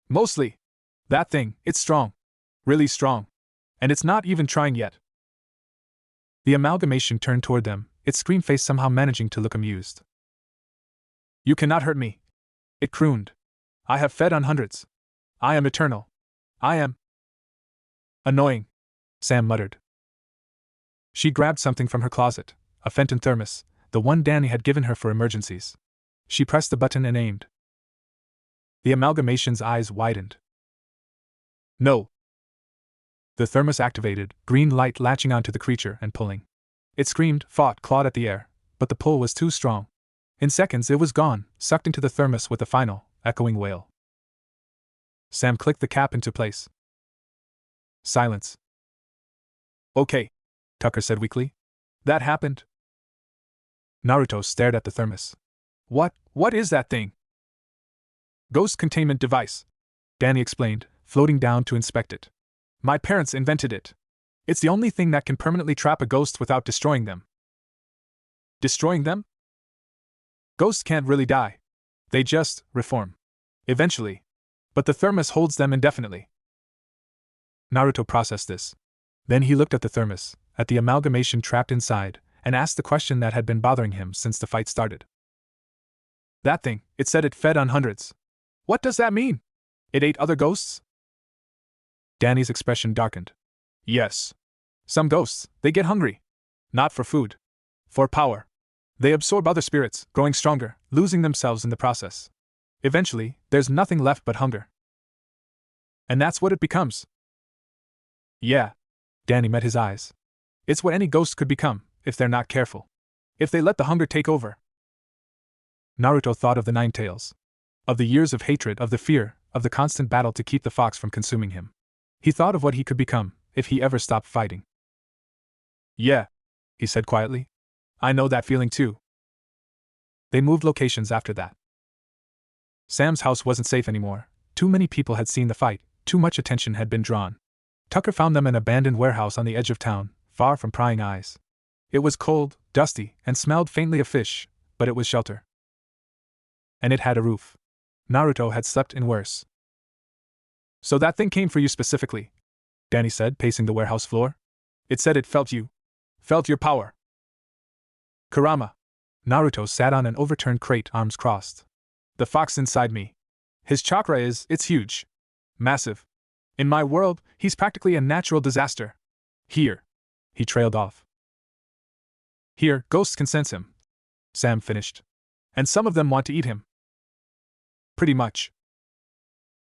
Mostly. That thing, it's strong. Really strong. And it's not even trying yet. The amalgamation turned toward them, its screen face somehow managing to look amused. You cannot hurt me. It crooned. I have fed on hundreds. I am eternal. I am. Annoying. Sam muttered. She grabbed something from her closet, a Phathom thermos, the one Danny had given her for emergencies. She pressed the button and aimed. The amalgamation's eyes widened. No. The thermos activated, green light latching onto the creature and pulling. It screamed, fought, clawed at the air, but the pull was too strong. In seconds it was gone, sucked into the thermos with a final, echoing wail. Sam clicked the cap into place. Silence. Okay, Tucker said weakly. That happened? Naruto stared at the thermos. What is that thing? Ghost containment device, Danny explained, floating down to inspect it. My parents invented it. It's the only thing that can permanently trap a ghost without destroying them. Destroying them? Ghosts can't really die. They just reform. Eventually. But the thermos holds them indefinitely. Naruto processed this. Then he looked at the thermos, at the amalgamation trapped inside, and asked the question that had been bothering him since the fight started. That thing, it said it fed on hundreds. What does that mean? It ate other ghosts? Danny's expression darkened. Yes. Some ghosts, they get hungry. Not for food. For power. They absorb other spirits, growing stronger, losing themselves in the process. Eventually, there's nothing left but hunger. And that's what it becomes. Yeah. Danny met his eyes. It's what any ghost could become, if they're not careful. If they let the hunger take over. Naruto thought of the 9 tails. Of the years of hatred, of the fear, of the constant battle to keep the fox from consuming him. He thought of what he could become, if he ever stopped fighting. Yeah, he said quietly. I know that feeling too. They moved locations after that. Sam's house wasn't safe anymore. Too many people had seen the fight, too much attention had been drawn. Tucker found them in an abandoned warehouse on the edge of town, far from prying eyes. It was cold, dusty, and smelled faintly of fish, but it was shelter. And it had a roof. Naruto had slept in worse. So that thing came for you specifically, Danny said, pacing the warehouse floor. It said it felt you. Felt your power. Kurama. Naruto sat on an overturned crate, arms crossed. The fox inside me. His chakra it's huge. Massive. In my world, he's practically a natural disaster. Here. He trailed off. Here, ghosts can sense him. Sam finished. And some of them want to eat him. Pretty much.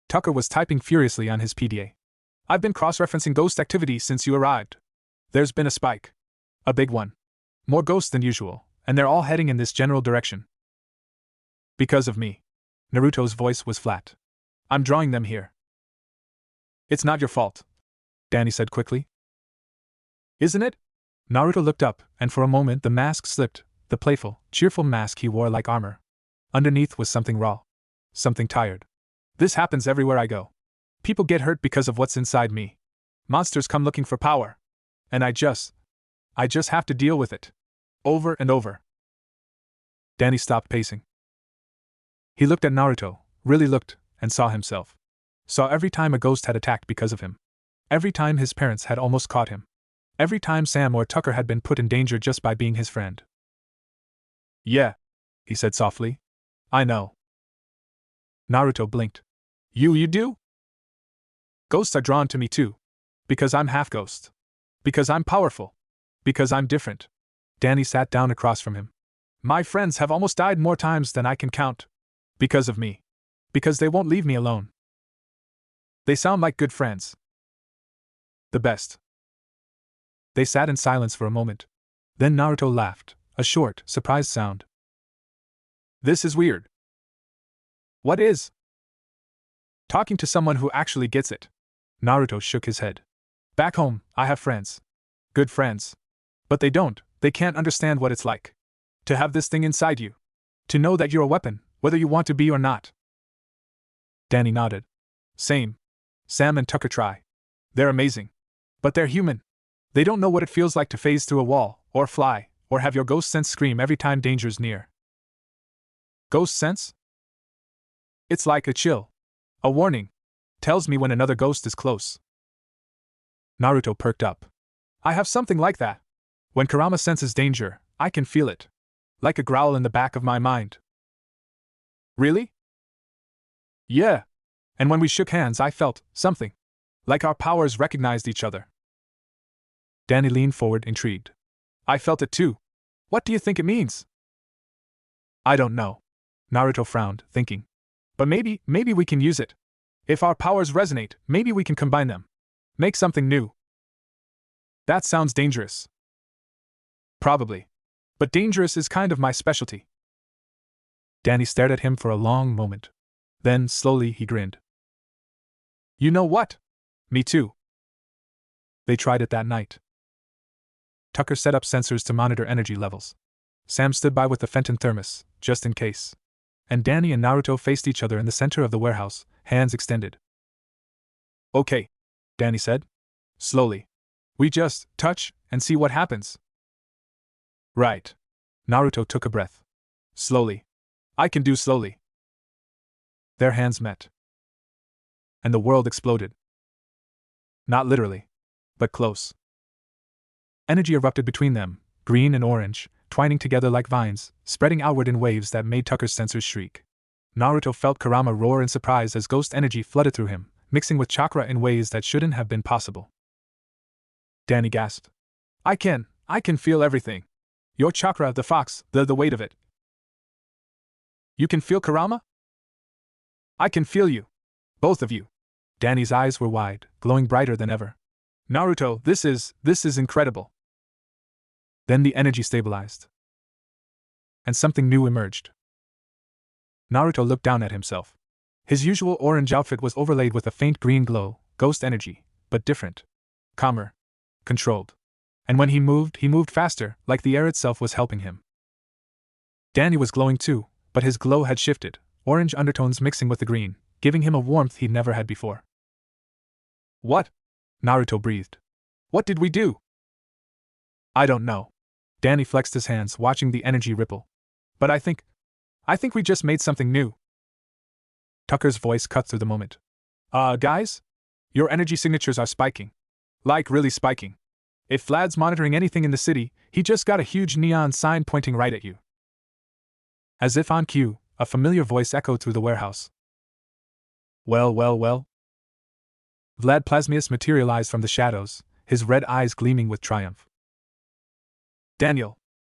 Tucker was typing furiously on his PDA. I've been cross-referencing ghost activity since you arrived. There's been a spike. A big one. More ghosts than usual, and they're all heading in this general direction. Because of me. Naruto's voice was flat. I'm drawing them here. It's not your fault, Danny said quickly. Isn't it? Naruto looked up, and for a moment the mask slipped, the playful, cheerful mask he wore like armor. Underneath was something raw. Something tired. This happens everywhere I go. People get hurt because of what's inside me. Monsters come looking for power. And I just have to deal with it. Over and over. Danny stopped pacing. He looked at Naruto, really looked, and saw himself. Saw every time a ghost had attacked because of him. Every time his parents had almost caught him. Every time Sam or Tucker had been put in danger just by being his friend. Yeah, he said softly. I know. Naruto blinked. You do? Ghosts are drawn to me too. Because I'm half ghost. Because I'm powerful. Because I'm different. Danny sat down across from him. My friends have almost died more times than I can count. Because of me. Because they won't leave me alone. They sound like good friends. The best. They sat in silence for a moment. Then Naruto laughed, a short, surprised sound. This is weird. What is? Talking to someone who actually gets it. Naruto shook his head. Back home, I have friends. Good friends. But they can't understand what it's like. To have this thing inside you. To know that you're a weapon, whether you want to be or not. Danny nodded. Same. Sam and Tucker try. They're amazing. But they're human. They don't know what it feels like to phase through a wall, or fly, or have your ghost sense scream every time danger's near. Ghost sense? It's like a chill. A warning. Tells me when another ghost is close. Naruto perked up. I have something like that. When Kurama senses danger, I can feel it. Like a growl in the back of my mind. Really? Yeah. And when we shook hands, I felt something. Like our powers recognized each other. Danny leaned forward, intrigued. I felt it too. What do you think it means? I don't know. Naruto frowned, thinking. But maybe we can use it. If our powers resonate, maybe we can combine them. Make something new. That sounds dangerous. Probably. But dangerous is kind of my specialty. Danny stared at him for a long moment. Then, slowly, he grinned. You know what? Me too. They tried it that night. Tucker set up sensors to monitor energy levels. Sam stood by with the Phathom thermos, just in case. And Danny and Naruto faced each other in the center of the warehouse, hands extended. Okay, Danny said. Slowly. We just touch and see what happens. Right. Naruto took a breath. Slowly. I can do slowly. Their hands met. And the world exploded. Not literally, but close. Energy erupted between them, green and orange, twining together like vines, spreading outward in waves that made Tucker's sensors shriek. Naruto felt Kurama roar in surprise as ghost energy flooded through him, mixing with chakra in ways that shouldn't have been possible. Danny gasped. I can feel everything. Your chakra, the fox, the weight of it. You can feel Kurama? I can feel you. Both of you. Danny's eyes were wide, glowing brighter than ever. Naruto, this is incredible. Then the energy stabilized. And something new emerged. Naruto looked down at himself. His usual orange outfit was overlaid with a faint green glow, ghost energy, but different. Calmer. Controlled. And when he moved faster, like the air itself was helping him. Danny was glowing too, but his glow had shifted, orange undertones mixing with the green, giving him a warmth he'd never had before. What? Naruto breathed. What did we do? I don't know. Danny flexed his hands, watching the energy ripple. But I think we just made something new. Tucker's voice cut through the moment. Guys? Your energy signatures are spiking. Like really spiking. If Vlad's monitoring anything in the city, he just got a huge neon sign pointing right at you. As if on cue, a familiar voice echoed through the warehouse. Well. Vlad Plasmius materialized from the shadows, his red eyes gleaming with triumph. Daniel.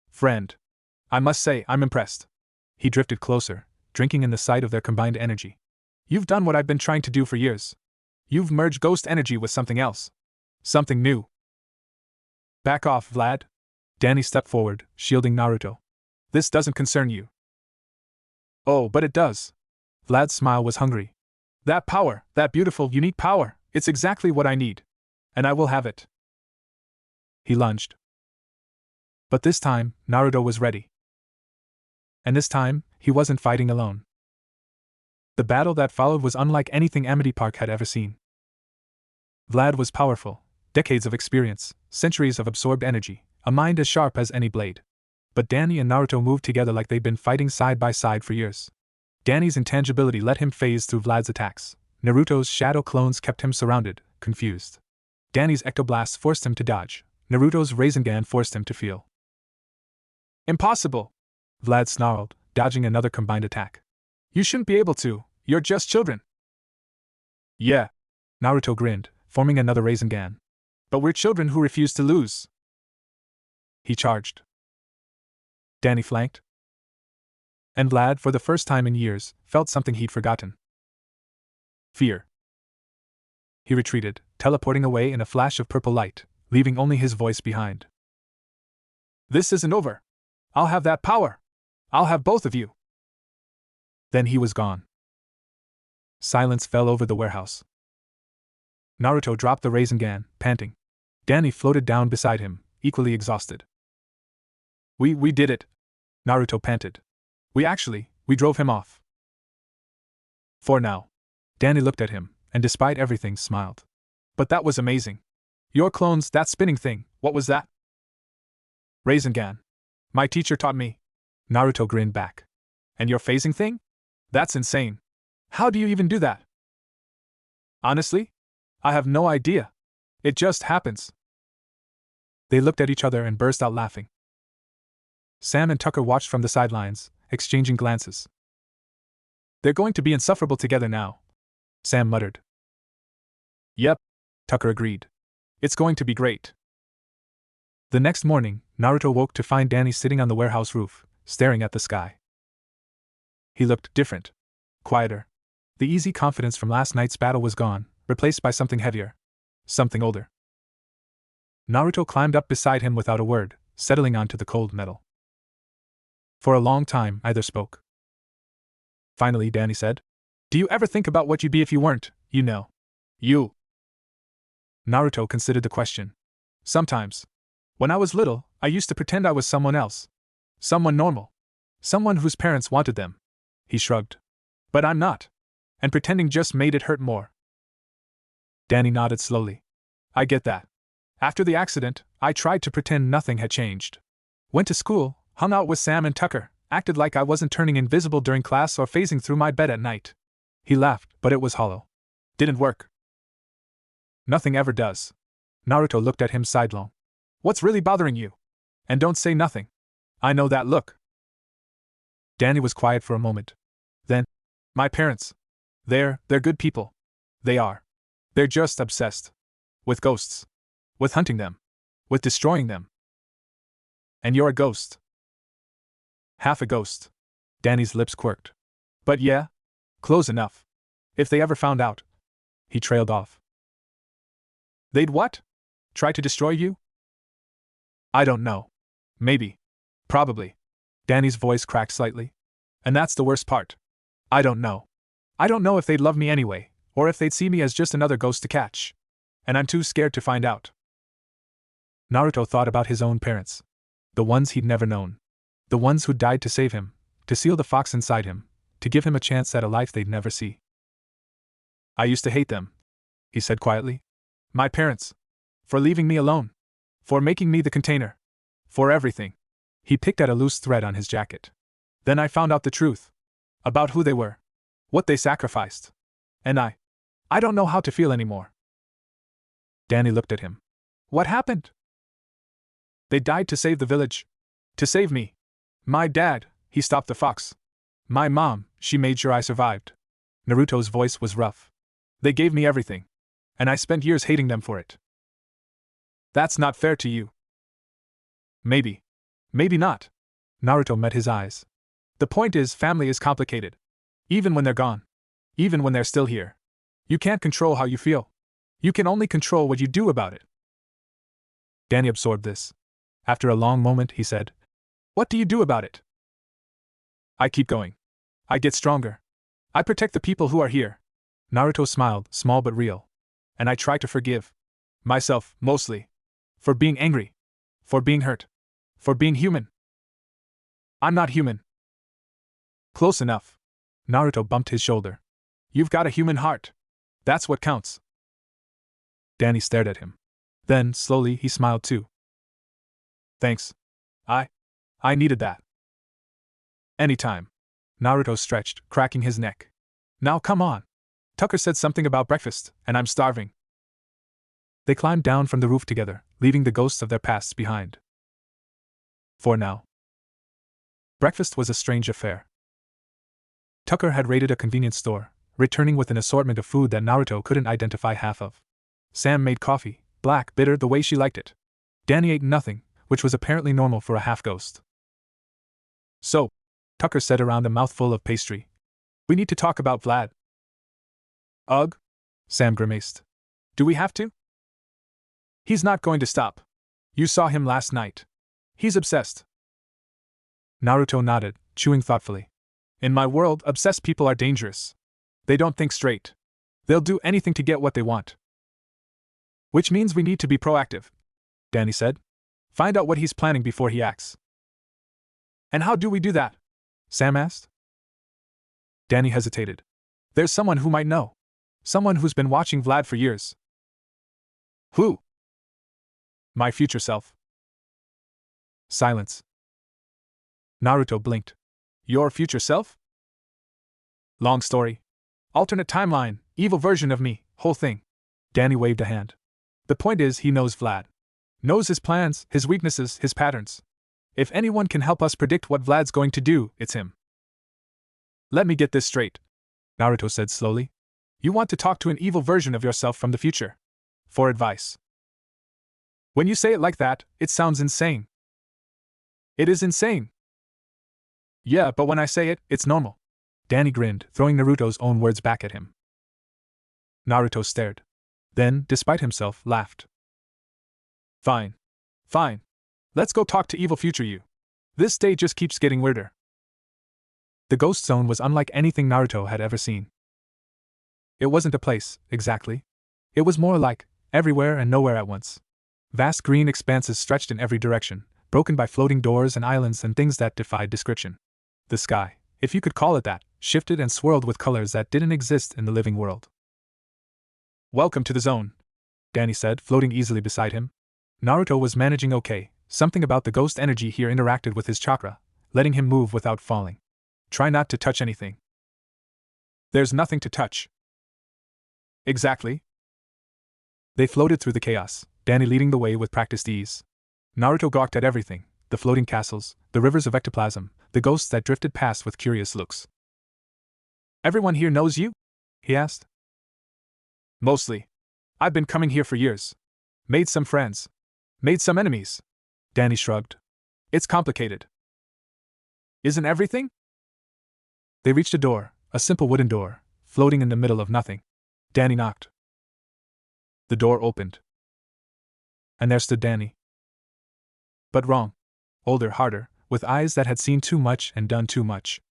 Friend. I must say, I'm impressed. He drifted closer, drinking in the sight of their combined energy. You've done what I've been trying to do for years. You've merged ghost energy with something else. Something new. Back off, Vlad. Danny stepped forward, shielding Naruto. This doesn't concern you. Oh, but it does. Vlad's smile was hungry. That power, that beautiful, unique power, it's exactly what I need. And I will have it. He lunged. But this time, Naruto was ready. And this time, he wasn't fighting alone. The battle that followed was unlike anything Amity Park had ever seen. Vlad was powerful, decades of experience, centuries of absorbed energy, a mind as sharp as any blade. But Danny and Naruto moved together like they'd been fighting side by side for years. Danny's intangibility let him phase through Vlad's attacks. Naruto's shadow clones kept him surrounded, confused. Danny's ectoblasts forced him to dodge. Naruto's Rasengan forced him to feel. Impossible! Vlad snarled, dodging another combined attack. You shouldn't be able to, you're just children. Yeah. Naruto grinned, forming another Rasengan. But we're children who refuse to lose. He charged. Danny flanked. And Vlad, for the first time in years, felt something he'd forgotten. Fear. He retreated, teleporting away in a flash of purple light, leaving only his voice behind. This isn't over. I'll have that power. I'll have both of you. Then he was gone. Silence fell over the warehouse. Naruto dropped the Rasengan, panting. Danny floated down beside him, equally exhausted. We did it. Naruto panted. We drove him off. For now. Danny looked at him, and despite everything, smiled. But that was amazing. Your clones, that spinning thing, what was that? Rasengan. My teacher taught me. Naruto grinned back. And your phasing thing? That's insane. How do you even do that? Honestly? I have no idea. It just happens. They looked at each other and burst out laughing. Sam and Tucker watched from the sidelines, exchanging glances. They're going to be insufferable together now, Sam muttered. Yep, Tucker agreed. It's going to be great. The next morning, Naruto woke to find Danny sitting on the warehouse roof, staring at the sky. He looked different. Quieter. The easy confidence from last night's battle was gone, replaced by something heavier. Something older. Naruto climbed up beside him without a word, settling onto the cold metal. For a long time, neither spoke. Finally, Danny said, Do you ever think about what you'd be if you weren't, you know? You. Naruto considered the question. Sometimes. When I was little, I used to pretend I was someone else. Someone normal. Someone whose parents wanted them. He shrugged. But I'm not. And pretending just made it hurt more. Danny nodded slowly. I get that. After the accident, I tried to pretend nothing had changed. Went to school, hung out with Sam and Tucker, acted like I wasn't turning invisible during class or phasing through my bed at night. He laughed, but it was hollow. Didn't work. Nothing ever does. Naruto looked at him sidelong. What's really bothering you? And don't say nothing. I know that look. Danny was quiet for a moment. Then, My parents. They're good people. They are. They're just obsessed. With ghosts. With hunting them. With destroying them. And you're a ghost. Half a ghost. Danny's lips quirked. But yeah. Close enough. If they ever found out. He trailed off. They'd what? Try to destroy you? I don't know. Maybe. Probably. Danny's voice cracked slightly. And that's the worst part. I don't know. I don't know if they'd love me anyway, or if they'd see me as just another ghost to catch. And I'm too scared to find out. Naruto thought about his own parents. The ones he'd never known. The ones who died to save him, to seal the fox inside him, to give him a chance at a life they'd never see. I used to hate them, he said quietly. My parents. For leaving me alone. For making me the container. For everything. He picked at a loose thread on his jacket. Then I found out the truth. About who they were. What they sacrificed. And I don't know how to feel anymore. Danny looked at him. What happened? They died to save the village. To save me. My dad, he stopped the fox. My mom, she made sure I survived. Naruto's voice was rough. They gave me everything. And I spent years hating them for it. That's not fair to you. Maybe. Maybe not. Naruto met his eyes. The point is, family is complicated. Even when they're gone. Even when they're still here. You can't control how you feel. You can only control what you do about it. Danny absorbed this. After a long moment, he said, What do you do about it? I keep going. I get stronger. I protect the people who are here. Naruto smiled, small but real. And I try to forgive. Myself, mostly. For being angry. For being hurt. For being human. I'm not human. Close enough. Naruto bumped his shoulder. You've got a human heart. That's what counts. Danny stared at him. Then, slowly, he smiled too. Thanks. I needed that. Anytime. Naruto stretched, cracking his neck. Now come on. Tucker said something about breakfast, and I'm starving. They climbed down from the roof together, leaving the ghosts of their pasts behind. For now. Breakfast was a strange affair. Tucker had raided a convenience store, returning with an assortment of food that Naruto couldn't identify half of. Sam made coffee, black, bitter, the way she liked it. Danny ate nothing, which was apparently normal for a half-ghost. So, Tucker said around a mouthful of pastry, we need to talk about Vlad. Ugh? Sam grimaced. Do we have to? He's not going to stop. You saw him last night. He's obsessed. Naruto nodded, chewing thoughtfully. In my world, obsessed people are dangerous. They don't think straight. They'll do anything to get what they want. Which means we need to be proactive, Danny said. Find out what he's planning before he acts. And how do we do that? Sam asked. Danny hesitated. There's someone who might know. Someone who's been watching Vlad for years. Who? My future self. Silence. Naruto blinked. Your future self? Long story. Alternate timeline, evil version of me, whole thing. Danny waved a hand. The point is, he knows Vlad. Knows his plans, his weaknesses, his patterns. If anyone can help us predict what Vlad's going to do, it's him. Let me get this straight, Naruto said slowly. You want to talk to an evil version of yourself from the future. For advice. When you say it like that, it sounds insane. It is insane. Yeah, but when I say it, it's normal. Danny grinned, throwing Naruto's own words back at him. Naruto stared. Then, despite himself, laughed. Fine. Fine. Let's go talk to evil future you. This day just keeps getting weirder. The ghost zone was unlike anything Naruto had ever seen. It wasn't a place, exactly. It was more like everywhere and nowhere at once. Vast green expanses stretched in every direction, broken by floating doors and islands and things that defied description. The sky, if you could call it that, shifted and swirled with colors that didn't exist in the living world. Welcome to the zone, Danny said, floating easily beside him. Naruto was managing okay. Something about the ghost energy here interacted with his chakra, letting him move without falling. Try not to touch anything. There's nothing to touch. Exactly. They floated through the chaos, Danny leading the way with practiced ease. Naruto gawked at everything, the floating castles, the rivers of ectoplasm, the ghosts that drifted past with curious looks. Everyone here knows you? He asked. Mostly. I've been coming here for years. Made some friends. Made some enemies. Danny shrugged. It's complicated. Isn't everything? They reached a door, a simple wooden door, floating in the middle of nothing. Danny knocked. The door opened. And there stood Danny. But wrong. Older, harder, with eyes that had seen too much and done too much.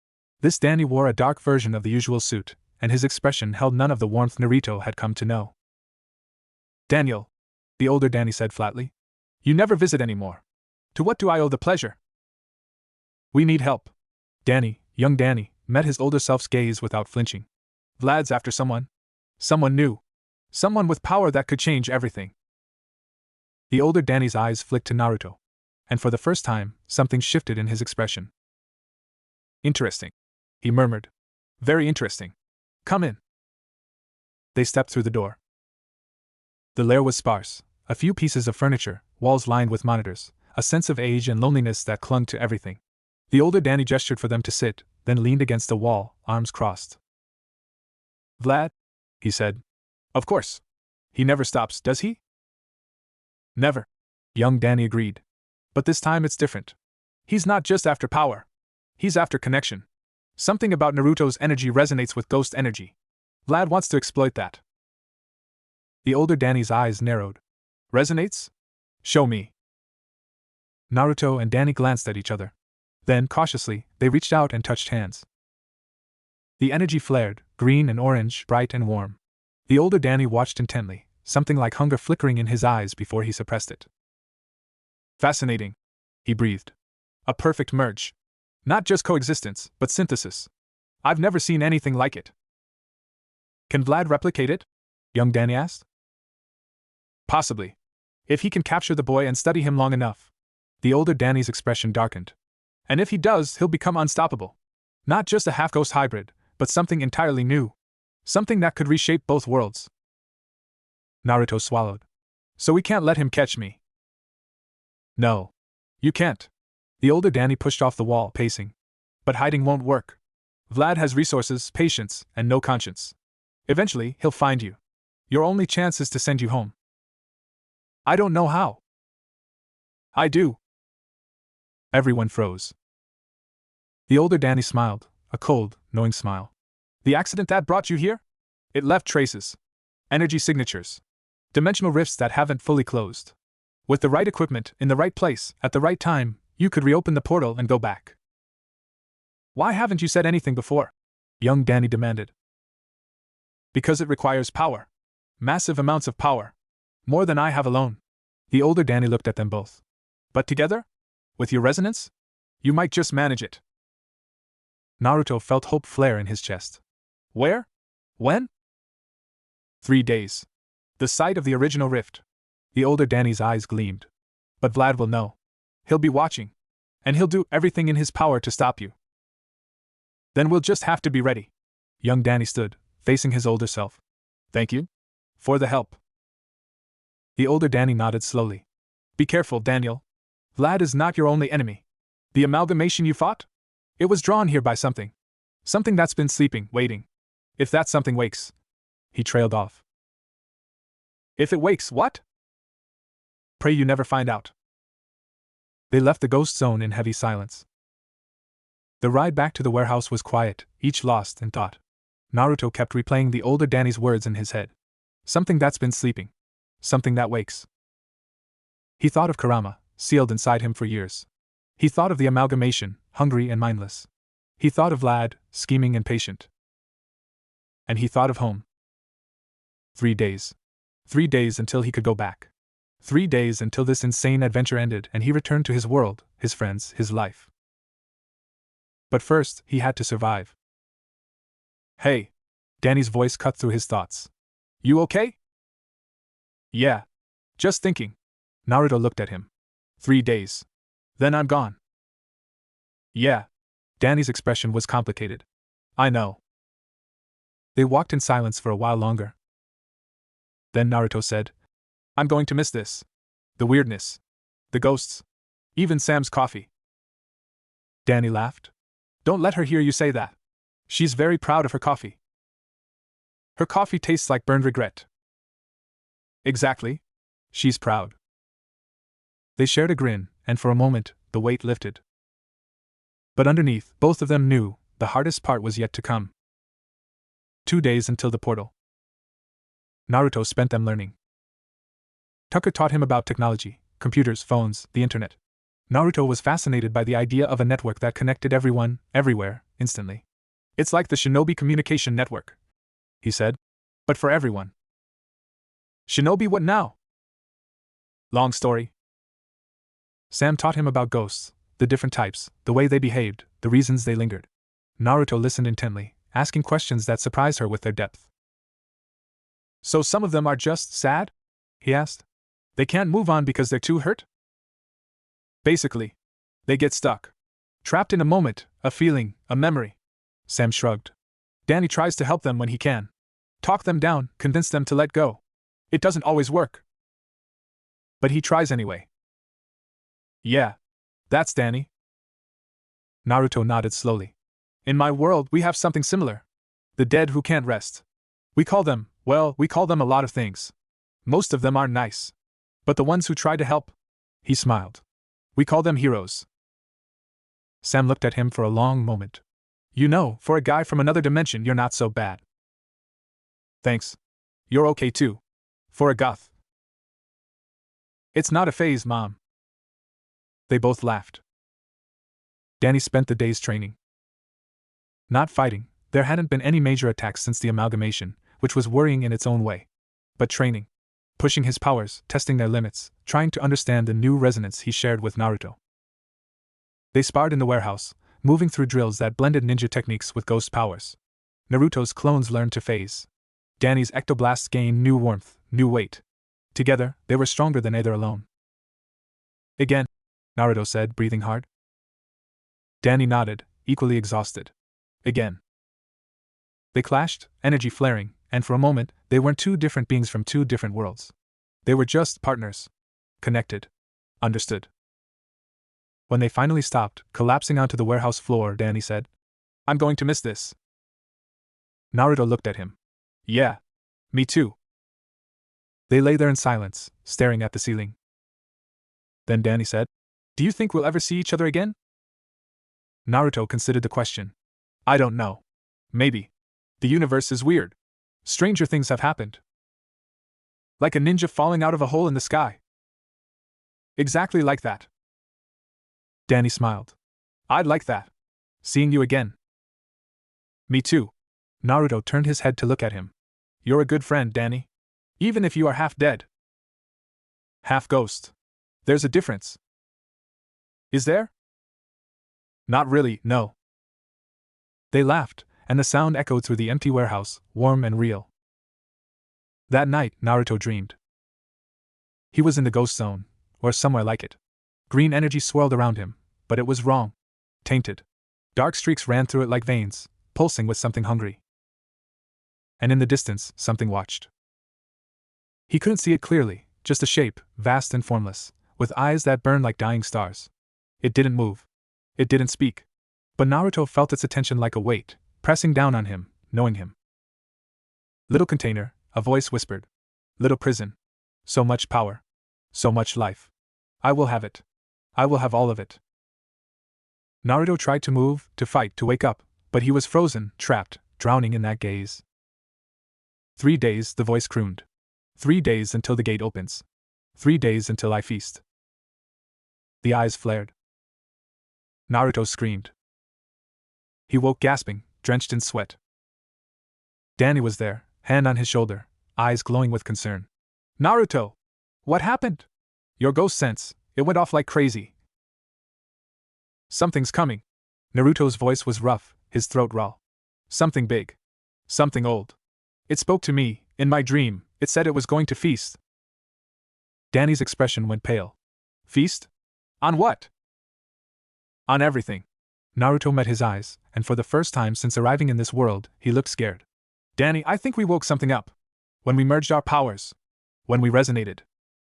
This Danny wore a dark version of the usual suit, and his expression held none of the warmth Naruto had come to know. Daniel, the older Danny said flatly. You never visit anymore. To what do I owe the pleasure? We need help. Danny, young Danny, met his older self's gaze without flinching. Vlad's after someone. Someone new. Someone with power that could change everything. The older Danny's eyes flicked to Naruto. And for the first time, something shifted in his expression. Interesting. He murmured. Very interesting. Come in. They stepped through the door. The lair was sparse, a few pieces of furniture, walls lined with monitors, a sense of age and loneliness that clung to everything. The older Danny gestured for them to sit, then leaned against the wall, arms crossed. Vlad? He said. Of course. He never stops, does he? Never. Young Danny agreed. But this time it's different. He's not just after power. He's after connection. Something about Naruto's energy resonates with ghost energy. Vlad wants to exploit that. The older Danny's eyes narrowed. Resonates? Show me. Naruto and Danny glanced at each other. Then, cautiously, they reached out and touched hands. The energy flared, green and orange, bright and warm. The older Danny watched intently, something like hunger flickering in his eyes before he suppressed it. Fascinating, he breathed. A perfect merge. Not just coexistence, but synthesis. I've never seen anything like it. Can Vlad replicate it? Young Danny asked. Possibly. If he can capture the boy and study him long enough. The older Danny's expression darkened. And if he does, he'll become unstoppable. Not just a half-ghost hybrid, but something entirely new. Something that could reshape both worlds. Naruto swallowed. So we can't let him catch me. No. You can't. The older Danny pushed off the wall, pacing. But hiding won't work. Vlad has resources, patience, and no conscience. Eventually, he'll find you. Your only chance is to send you home. I don't know how. I do. Everyone froze. The older Danny smiled, a cold, knowing smile. The accident that brought you here? It left traces. Energy signatures. Dimensional rifts that haven't fully closed. With the right equipment, in the right place, at the right time, you could reopen the portal and go back. Why haven't you said anything before? Young Danny demanded. Because it requires power. Massive amounts of power. More than I have alone. The older Danny looked at them both. But together? With your resonance? You might just manage it. Naruto felt hope flare in his chest. Where? When? 3 days. The site of the original rift. The older Danny's eyes gleamed. But Vlad will know. He'll be watching. And he'll do everything in his power to stop you. Then we'll just have to be ready. Young Danny stood, facing his older self. Thank you. For the help. The older Danny nodded slowly. Be careful, Daniel. Vlad is not your only enemy. The amalgamation you fought? It was drawn here by something. Something that's been sleeping, waiting. If that something wakes. He trailed off. If it wakes, what? Pray you never find out. They left the ghost zone in heavy silence. The ride back to the warehouse was quiet, each lost in thought. Naruto kept replaying the older Danny's words in his head. Something that's been sleeping. Something that wakes. He thought of Kurama, sealed inside him for years. He thought of the amalgamation, hungry and mindless. He thought of Vlad, scheming and patient. And he thought of home. 3 days. 3 days until he could go back. 3 days until this insane adventure ended and he returned to his world, his friends, his life. But first, he had to survive. Hey! Danny's voice cut through his thoughts. You okay? Yeah. Just thinking. Naruto looked at him. 3 days. Then I'm gone. Yeah. Danny's expression was complicated. I know. They walked in silence for a while longer. Then Naruto said, I'm going to miss this. The weirdness. The ghosts. Even Sam's coffee. Danny laughed. Don't let her hear you say that. She's very proud of her coffee. Her coffee tastes like burned regret. Exactly. She's proud. They shared a grin, and for a moment, the weight lifted. But underneath, both of them knew the hardest part was yet to come. 2 days until the portal. Naruto spent them learning. Tucker taught him about technology, computers, phones, the internet. Naruto was fascinated by the idea of a network that connected everyone, everywhere, instantly. It's like the Shinobi Communication Network, he said. But for everyone. Shinobi, what now? Long story. Sam taught him about ghosts, the different types, the way they behaved, the reasons they lingered. Naruto listened intently, asking questions that surprised her with their depth. So some of them are just sad? He asked. They can't move on because they're too hurt? Basically. They get stuck. Trapped in a moment, a feeling, a memory. Sam shrugged. Danny tries to help them when he can. Talk them down, convince them to let go. It doesn't always work. But he tries anyway. Yeah. That's Danny. Naruto nodded slowly. In my world, we have something similar. The dead who can't rest. We call them a lot of things. Most of them aren't nice. But the ones who try to help? He smiled. We call them heroes. Sam looked at him for a long moment. You know, for a guy from another dimension, you're not so bad. Thanks. You're okay too. For a goth. It's not a phase, Mom. They both laughed. Danny spent the days training. Not fighting, there hadn't been any major attacks since the amalgamation, which was worrying in its own way. But training. Pushing his powers, testing their limits, trying to understand the new resonance he shared with Naruto. They sparred in the warehouse, moving through drills that blended ninja techniques with ghost powers. Naruto's clones learned to phase. Danny's ectoblasts gained new warmth, new weight. Together, they were stronger than either alone. Again, Naruto said, breathing hard. Danny nodded, equally exhausted. Again. They clashed, energy flaring, and for a moment, they weren't two different beings from two different worlds. They were just partners. Connected. Understood. When they finally stopped, collapsing onto the warehouse floor, Danny said, I'm going to miss this. Naruto looked at him. Yeah. Me too. They lay there in silence, staring at the ceiling. Then Danny said, Do you think we'll ever see each other again? Naruto considered the question. I don't know. Maybe. The universe is weird. Stranger things have happened. Like a ninja falling out of a hole in the sky. Exactly like that. Danny smiled. I'd like that. Seeing you again. Me too. Naruto turned his head to look at him. You're a good friend, Danny. Even if you are half dead. Half ghost. There's a difference. Is there? Not really, no. They laughed, and the sound echoed through the empty warehouse, warm and real. That night, Naruto dreamed. He was in the ghost zone, or somewhere like it. Green energy swirled around him, but it was wrong. Tainted. Dark streaks ran through it like veins, pulsing with something hungry. And in the distance, something watched. He couldn't see it clearly, just a shape, vast and formless, with eyes that burned like dying stars. It didn't move. It didn't speak. But Naruto felt its attention like a weight, pressing down on him, knowing him. Little container, a voice whispered. Little prison. So much power. So much life. I will have it. I will have all of it. Naruto tried to move, to fight, to wake up, but he was frozen, trapped, drowning in that gaze. 3 days, the voice crooned. 3 days until the gate opens. 3 days until I feast. The eyes flared. Naruto screamed. He woke gasping, drenched in sweat. Danny was there, hand on his shoulder, eyes glowing with concern. Naruto! What happened? Your ghost sense, it went off like crazy. Something's coming. Naruto's voice was rough, his throat raw. Something big. Something old. It spoke to me, in my dream, it said it was going to feast. Danny's expression went pale. Feast? On what? On everything. Naruto met his eyes, and for the first time since arriving in this world, he looked scared. Danny, I think we woke something up. When we merged our powers. When we resonated.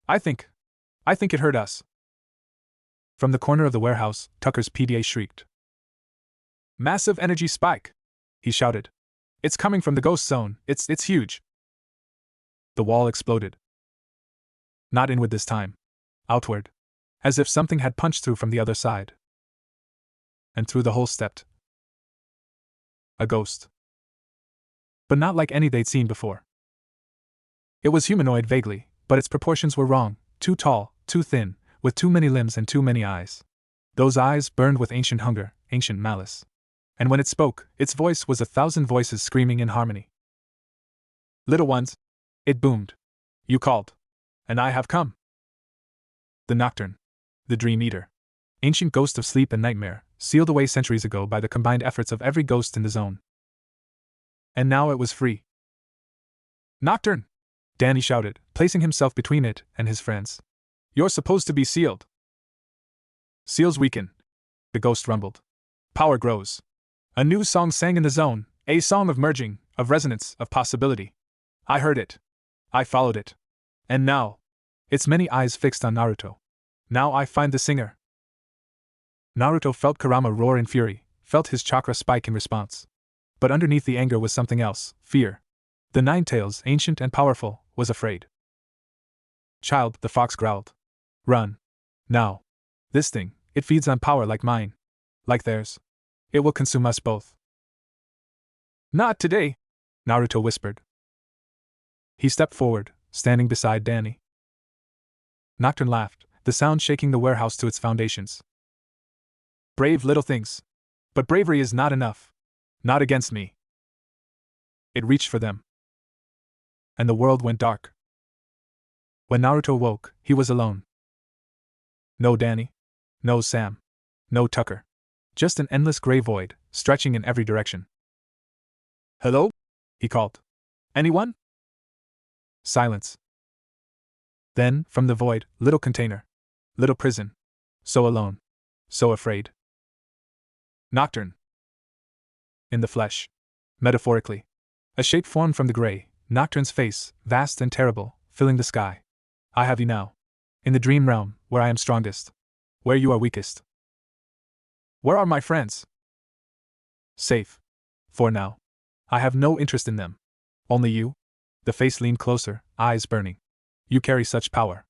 I think it hurt us. From the corner of the warehouse, Tucker's PDA shrieked. Massive energy spike. he shouted. It's coming from the ghost zone, it's huge. The wall exploded. Not inward this time. Outward. As if something had punched through from the other side. And through the hole stepped a ghost. But not like any they'd seen before. It was humanoid vaguely, but its proportions were wrong, too tall, too thin, with too many limbs and too many eyes. Those eyes burned with ancient hunger, ancient malice. And when it spoke, its voice was 1,000 voices screaming in harmony. Little ones, it boomed. You called. And I have come. The Nocturne. The Dream Eater. Ancient ghost of sleep and nightmare, sealed away centuries ago by the combined efforts of every ghost in the zone. And now it was free. Nocturne! Danny shouted, placing himself between it and his friends. You're supposed to be sealed. Seals weaken. The ghost rumbled. Power grows. A new song sang in the zone, a song of merging, of resonance, of possibility. I heard it. I followed it. And now, its many eyes fixed on Naruto. Now I find the singer. Naruto felt Kurama roar in fury, felt his chakra spike in response. But underneath the anger was something else, fear. The Ninetales, ancient and powerful, was afraid. Child, the fox growled. Run. Now. This thing, it feeds on power like mine. Like theirs. It will consume us both. Not today, Naruto whispered. He stepped forward, standing beside Danny. Nocturne laughed, the sound shaking the warehouse to its foundations. Brave little things. But bravery is not enough. Not against me. It reached for them. And the world went dark. When Naruto woke, he was alone. No Danny. No Sam. No Tucker. Just an endless gray void, stretching in every direction. Hello? He called. Anyone? Silence. Then, from the void, little container. Little prison. So alone. So afraid. Nocturne. In the flesh. Metaphorically. A shape formed from the gray, Nocturne's face, vast and terrible, filling the sky. I have you now. In the dream realm, where I am strongest. Where you are weakest. Where are my friends? Safe. For now. I have no interest in them. Only you? The face leaned closer, eyes burning. You carry such power.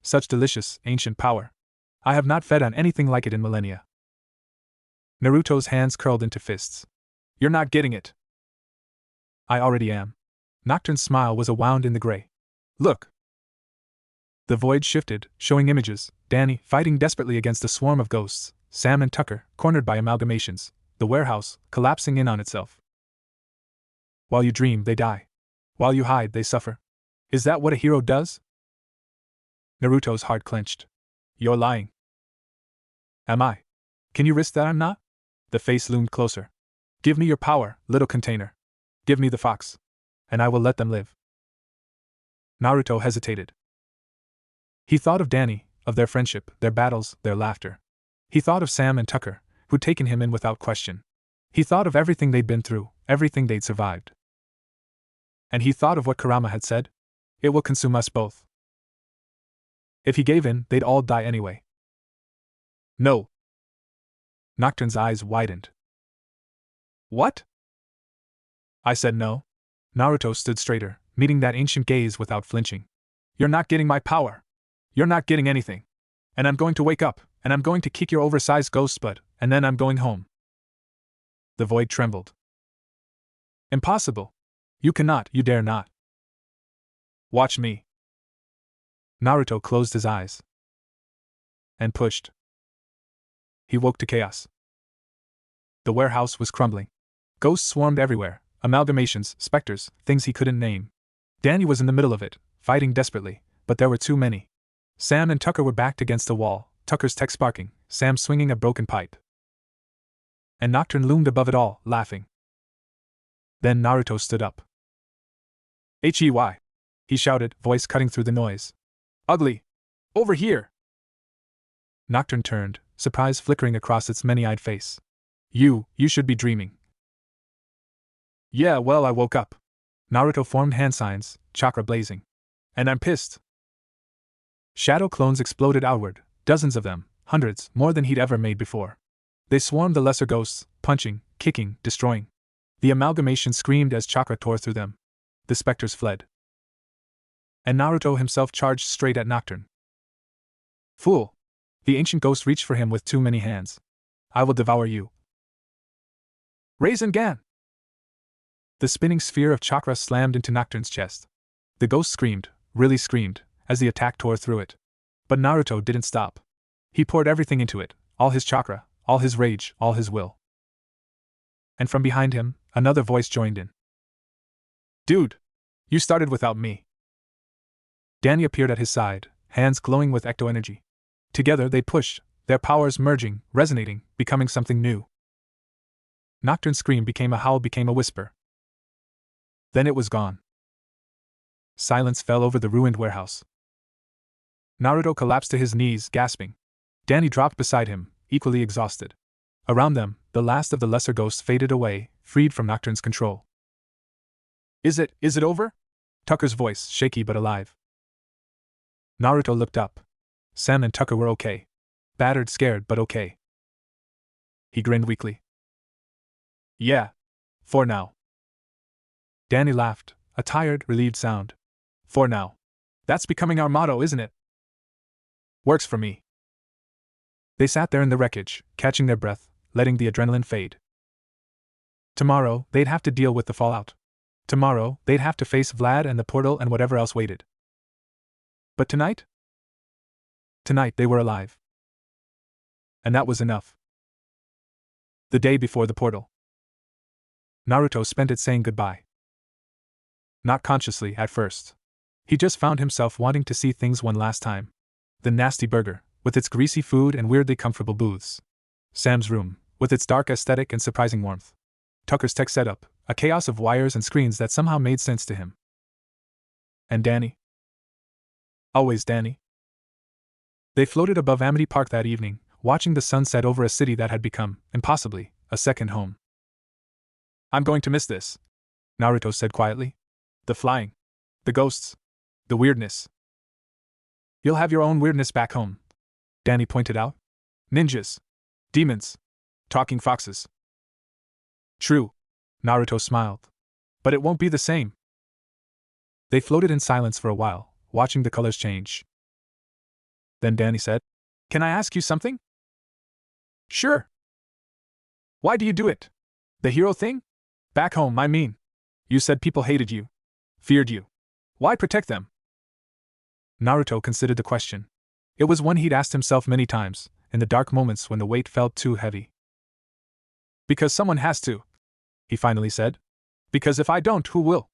Such delicious, ancient power. I have not fed on anything like it in millennia. Naruto's hands curled into fists. You're not getting it. I already am. Nocturne's smile was a wound in the gray. Look. The void shifted, showing images, Danny fighting desperately against a swarm of ghosts, Sam and Tucker cornered by amalgamations, the warehouse collapsing in on itself. While you dream, they die. While you hide, they suffer. Is that what a hero does? Naruto's heart clenched. You're lying. Am I? Can you risk that I'm not? The face loomed closer. Give me your power, little container. Give me the fox. And I will let them live. Naruto hesitated. He thought of Danny, of their friendship, their battles, their laughter. He thought of Sam and Tucker, who'd taken him in without question. He thought of everything they'd been through, everything they'd survived. And he thought of what Kurama had said. It will consume us both. If he gave in, they'd all die anyway. No. Nocturne's eyes widened. What? I said no. Naruto stood straighter, meeting that ancient gaze without flinching. You're not getting my power. You're not getting anything. And I'm going to wake up, and I'm going to kick your oversized ghost butt, and then I'm going home. The void trembled. Impossible. You cannot, you dare not. Watch me. Naruto closed his eyes. And pushed. He woke to chaos. The warehouse was crumbling. Ghosts swarmed everywhere, amalgamations, specters, things he couldn't name. Danny was in the middle of it, fighting desperately, but there were too many. Sam and Tucker were backed against the wall, Tucker's tech sparking, Sam swinging a broken pipe. And Nocturne loomed above it all, laughing. Then Naruto stood up. Hey! He shouted, voice cutting through the noise. Ugly! Over here! Nocturne turned, surprise flickering across its many-eyed face. You should be dreaming. Yeah, well, I woke up. Naruto formed hand signs, chakra blazing. And I'm pissed. Shadow clones exploded outward, dozens of them, hundreds, more than he'd ever made before. They swarmed the lesser ghosts, punching, kicking, destroying. The amalgamation screamed as chakra tore through them. The specters fled. And Naruto himself charged straight at Nocturne. Fool! The ancient ghost reached for him with too many hands. I will devour you. Rasengan! The spinning sphere of chakra slammed into Nocturne's chest. The ghost screamed, really screamed, as the attack tore through it. But Naruto didn't stop. He poured everything into it, all his chakra, all his rage, all his will. And from behind him, another voice joined in. Dude! You started without me. Danny appeared at his side, hands glowing with ecto energy. Together they pushed, their powers merging, resonating, becoming something new. Nocturne's scream became a howl, became a whisper. Then it was gone. Silence fell over the ruined warehouse. Naruto collapsed to his knees, gasping. Danny dropped beside him, equally exhausted. Around them, the last of the lesser ghosts faded away, freed from Nocturne's control. Is it over? Tucker's voice, shaky but alive. Naruto looked up. Sam and Tucker were okay. Battered, scared, but okay. He grinned weakly. Yeah. For now. Danny laughed, a tired, relieved sound. For now. That's becoming our motto, isn't it? Works for me. They sat there in the wreckage, catching their breath, letting the adrenaline fade. Tomorrow, they'd have to deal with the fallout. Tomorrow, they'd have to face Vlad and the portal and whatever else waited. But tonight? Tonight they were alive. And that was enough. The day before the portal. Naruto spent it saying goodbye. Not consciously, at first. He just found himself wanting to see things one last time. The nasty burger, with its greasy food and weirdly comfortable booths. Sam's room, with its dark aesthetic and surprising warmth. Tucker's tech setup, a chaos of wires and screens that somehow made sense to him. And Danny? Always Danny. They floated above Amity Park that evening, watching the sun set over a city that had become, impossibly, a second home. I'm going to miss this, Naruto said quietly. The flying. The ghosts. The weirdness. You'll have your own weirdness back home, Danny pointed out. Ninjas. Demons. Talking foxes. True, Naruto smiled. But it won't be the same. They floated in silence for a while, watching the colors change. Then Danny said, Can I ask you something? Sure. Why do you do it? The hero thing? Back home, I mean. You said people hated you. Feared you. Why protect them? Naruto considered the question. It was one he'd asked himself many times, in the dark moments when the weight felt too heavy. Because someone has to, he finally said. Because if I don't, who will?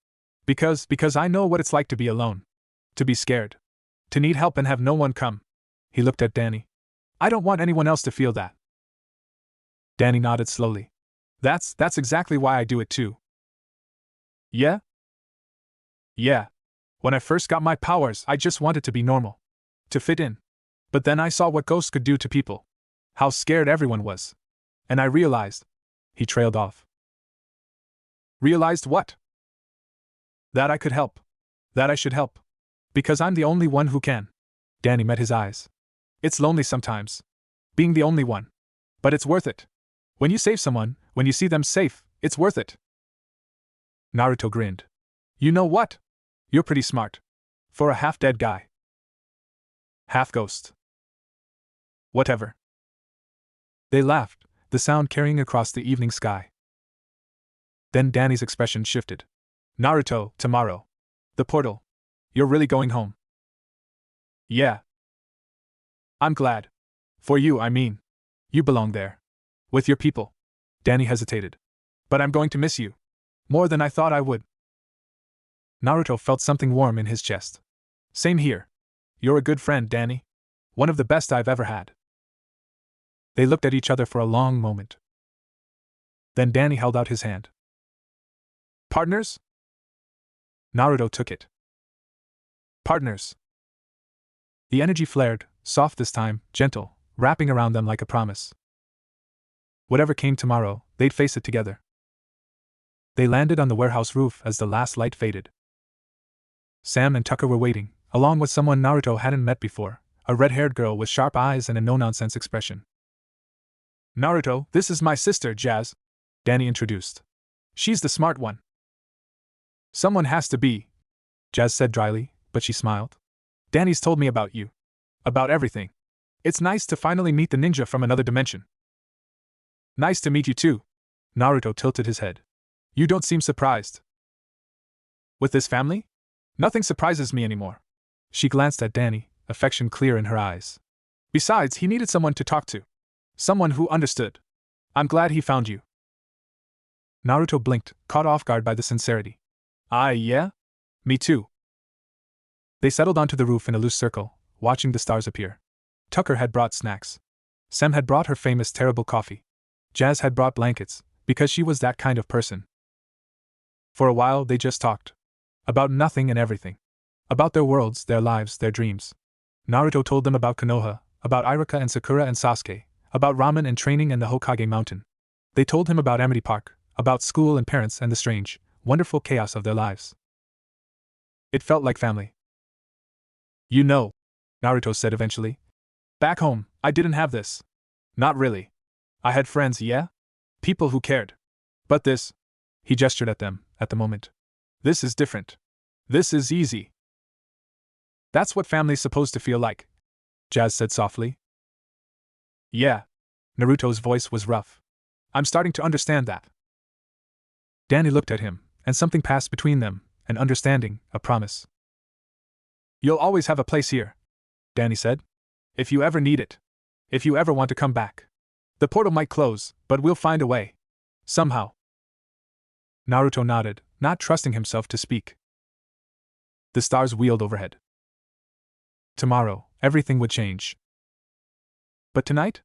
Because I know what it's like to be alone. To be scared. To need help and have no one come. He looked at Danny. I don't want anyone else to feel that. Danny nodded slowly. That's exactly why I do it too. Yeah? Yeah. When I first got my powers, I just wanted to be normal. To fit in. But then I saw what ghosts could do to people. How scared everyone was. And I realized. He trailed off. Realized what? That I could help. That I should help. Because I'm the only one who can. Danny met his eyes. It's lonely sometimes. Being the only one. But it's worth it. When you save someone, when you see them safe, it's worth it. Naruto grinned. You know what? You're pretty smart. For a half-dead guy. Half-ghost. Whatever. They laughed, the sound carrying across the evening sky. Then Danny's expression shifted. Naruto, tomorrow. The portal. You're really going home. Yeah. I'm glad. For you, I mean. You belong there. With your people. Danny hesitated. But I'm going to miss you. More than I thought I would. Naruto felt something warm in his chest. Same here. You're a good friend, Danny. One of the best I've ever had. They looked at each other for a long moment. Then Danny held out his hand. Partners? Naruto took it. Partners. The energy flared, soft this time, gentle, wrapping around them like a promise. Whatever came tomorrow, they'd face it together. They landed on the warehouse roof as the last light faded. Sam and Tucker were waiting, along with someone Naruto hadn't met before, a red-haired girl with sharp eyes and a no-nonsense expression. Naruto, this is my sister, Jazz, Danny introduced. She's the smart one. Someone has to be, Jazz said dryly, but she smiled. Danny's told me about you. About everything. It's nice to finally meet the ninja from another dimension. Nice to meet you too. Naruto tilted his head. You don't seem surprised. With this family? Nothing surprises me anymore. She glanced at Danny, affection clear in her eyes. Besides, he needed someone to talk to. Someone who understood. I'm glad he found you. Naruto blinked, caught off guard by the sincerity. Yeah? Me too. They settled onto the roof in a loose circle, watching the stars appear. Tucker had brought snacks. Sam had brought her famous terrible coffee. Jazz had brought blankets, because she was that kind of person. For a while they just talked. About nothing and everything. About their worlds, their lives, their dreams. Naruto told them about Konoha, about Iruka and Sakura and Sasuke, about ramen and training and the Hokage mountain. They told him about Amity Park, about school and parents and the strange, wonderful chaos of their lives. It felt like family. You know, Naruto said eventually. Back home, I didn't have this. Not really. I had friends, yeah? People who cared. But this, he gestured at them, at the moment. This is different. This is easy. That's what family's supposed to feel like, Jazz said softly. Yeah. Naruto's voice was rough. I'm starting to understand that. Danny looked at him, and something passed between them, an understanding, a promise. You'll always have a place here, Danny said. If you ever need it. If you ever want to come back. The portal might close, but we'll find a way. Somehow. Naruto nodded, not trusting himself to speak. The stars wheeled overhead. Tomorrow, everything would change. But tonight?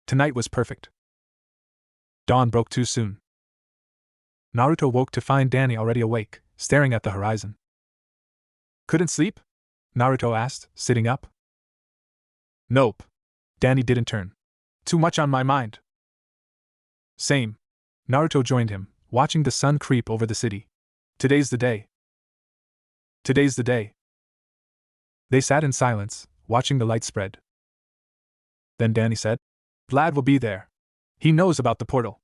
Tonight was perfect. Dawn broke too soon. Naruto woke to find Danny already awake, staring at the horizon. Couldn't sleep? Naruto asked, sitting up. Nope. Danny didn't turn. Too much on my mind. Same. Naruto joined him, watching the sun creep over the city. Today's the day. Today's the day. They sat in silence, watching the light spread. Then Danny said, Vlad will be there. He knows about the portal.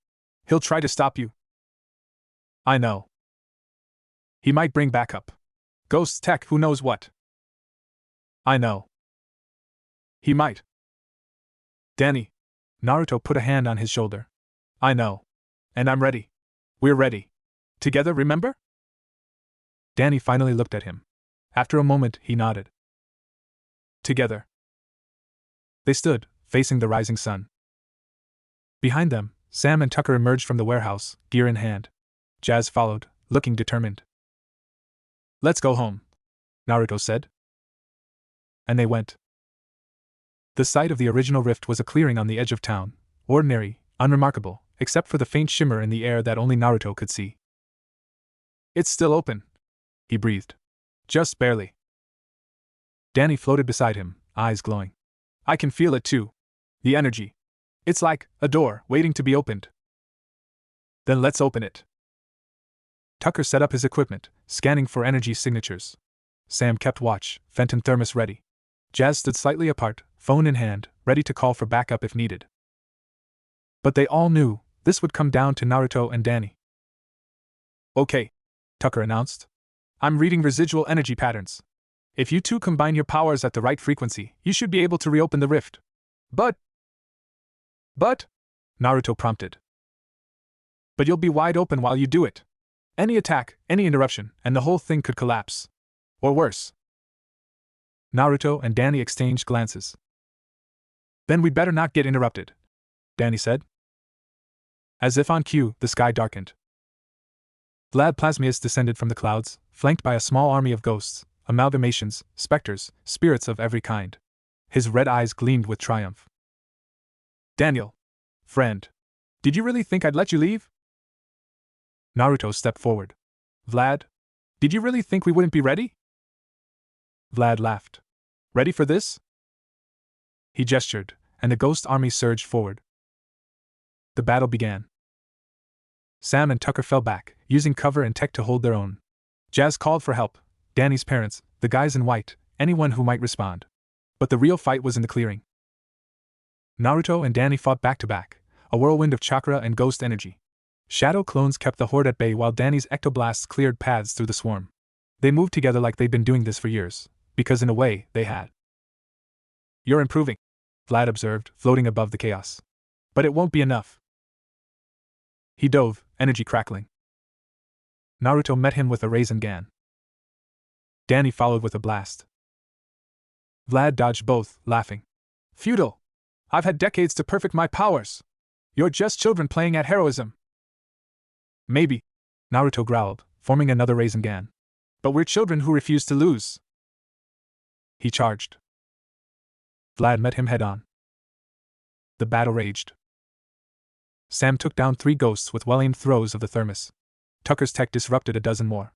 He'll try to stop you. I know. He might bring backup. Ghosts, tech, who knows what. I know. He might. Danny. Naruto put a hand on his shoulder. I know. And I'm ready. We're ready. Together, remember? Danny finally looked at him. After a moment, he nodded. Together. They stood, facing the rising sun. Behind them, Sam and Tucker emerged from the warehouse, gear in hand. Jazz followed, looking determined. Let's go home, Naruto said. And they went. The site of the original rift was a clearing on the edge of town, ordinary, unremarkable, except for the faint shimmer in the air that only Naruto could see. It's still open, he breathed. Just barely. Danny floated beside him, eyes glowing. I can feel it too. The energy. It's like a door waiting to be opened. Then let's open it. Tucker set up his equipment, scanning for energy signatures. Sam kept watch, Phathom thermos ready. Jazz stood slightly apart, phone in hand, ready to call for backup if needed. But they all knew this would come down to Naruto and Danny. Okay, Tucker announced. I'm reading residual energy patterns. If you two combine your powers at the right frequency, you should be able to reopen the rift. But, Naruto prompted. But you'll be wide open while you do it. Any attack, any interruption, and the whole thing could collapse. Or worse. Naruto and Danny exchanged glances. Then we'd better not get interrupted, Danny said. As if on cue, the sky darkened. Vlad Plasmius descended from the clouds, flanked by a small army of ghosts, amalgamations, specters, spirits of every kind. His red eyes gleamed with triumph. Daniel. Friend. Did you really think I'd let you leave? Naruto stepped forward. Vlad. Did you really think we wouldn't be ready? Vlad laughed. Ready for this? He gestured, and the ghost army surged forward. The battle began. Sam and Tucker fell back, using cover and tech to hold their own. Jazz called for help, Danny's parents, the guys in white, anyone who might respond. But the real fight was in the clearing. Naruto and Danny fought back to back, a whirlwind of chakra and ghost energy. Shadow clones kept the horde at bay while Danny's ectoblasts cleared paths through the swarm. They moved together like they'd been doing this for years, because in a way, they had. "You're improving," Vlad observed, floating above the chaos. "But it won't be enough." He dove, energy crackling. Naruto met him with a Rasengan. Danny followed with a blast. Vlad dodged both, laughing. "Futile! I've had decades to perfect my powers. You're just children playing at heroism." "Maybe," Naruto growled, forming another Rasengan. "But we're children who refuse to lose." He charged. Vlad met him head-on. The battle raged. Sam took down 3 ghosts with well-aimed throws of the thermos. Tucker's tech disrupted a dozen more.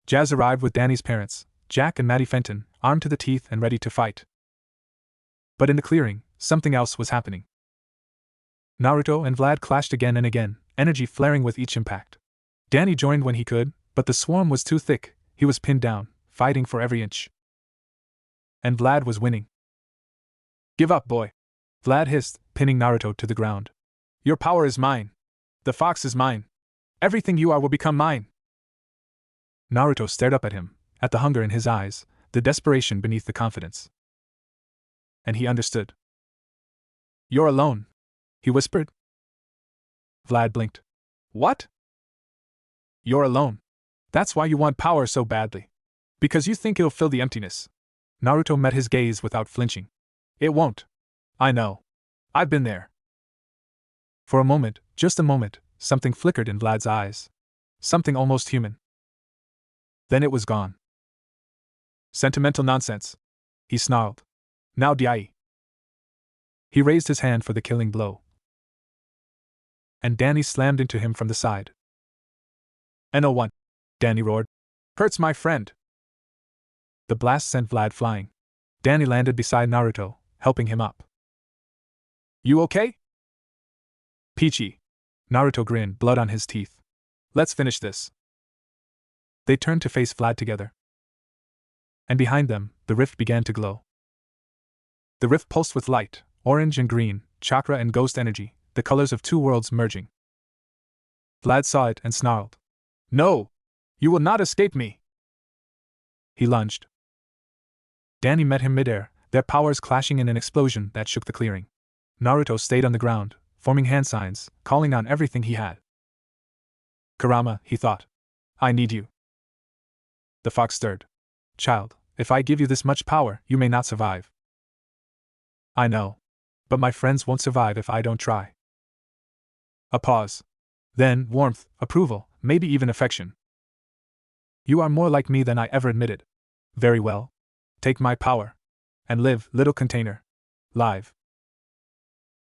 Jazz arrived with Danny's parents, Jack and Maddie Fenton, armed to the teeth and ready to fight. But in the clearing, something else was happening. Naruto and Vlad clashed again and again, energy flaring with each impact. Danny joined when he could, but the swarm was too thick. He was pinned down, fighting for every inch. And Vlad was winning. "Give up, boy," Vlad hissed, pinning Naruto to the ground. "Your power is mine. The fox is mine. Everything you are will become mine." Naruto stared up at him, at the hunger in his eyes, the desperation beneath the confidence. And he understood. "You're alone," he whispered. Vlad blinked. "What?" "You're alone. That's why you want power so badly. Because you think it'll fill the emptiness." Naruto met his gaze without flinching. "It won't. I know. I've been there." For a moment, just a moment, something flickered in Vlad's eyes. Something almost human. Then it was gone. "Sentimental nonsense," he snarled. "Now die." He raised his hand for the killing blow. And Danny slammed into him from the side. "No1," Danny roared. "Hurts my friend." The blast sent Vlad flying. Danny landed beside Naruto, helping him up. "You okay?" "Peachy." Naruto grinned, blood on his teeth. "Let's finish this." They turned to face Vlad together. And behind them, the rift began to glow. The rift pulsed with light, orange and green, chakra and ghost energy, the colors of 2 worlds merging. Vlad saw it and snarled. "No! You will not escape me!" He lunged. Danny met him midair, their powers clashing in an explosion that shook the clearing. Naruto stayed on the ground, forming hand signs, calling on everything he had. "Kurama," he thought. "I need you." The fox stirred. "Child, if I give you this much power, you may not survive." "I know. But my friends won't survive if I don't try." A pause. Then, warmth, approval, maybe even affection. "You are more like me than I ever admitted." "Very well. Take my power. And live, little container. Live."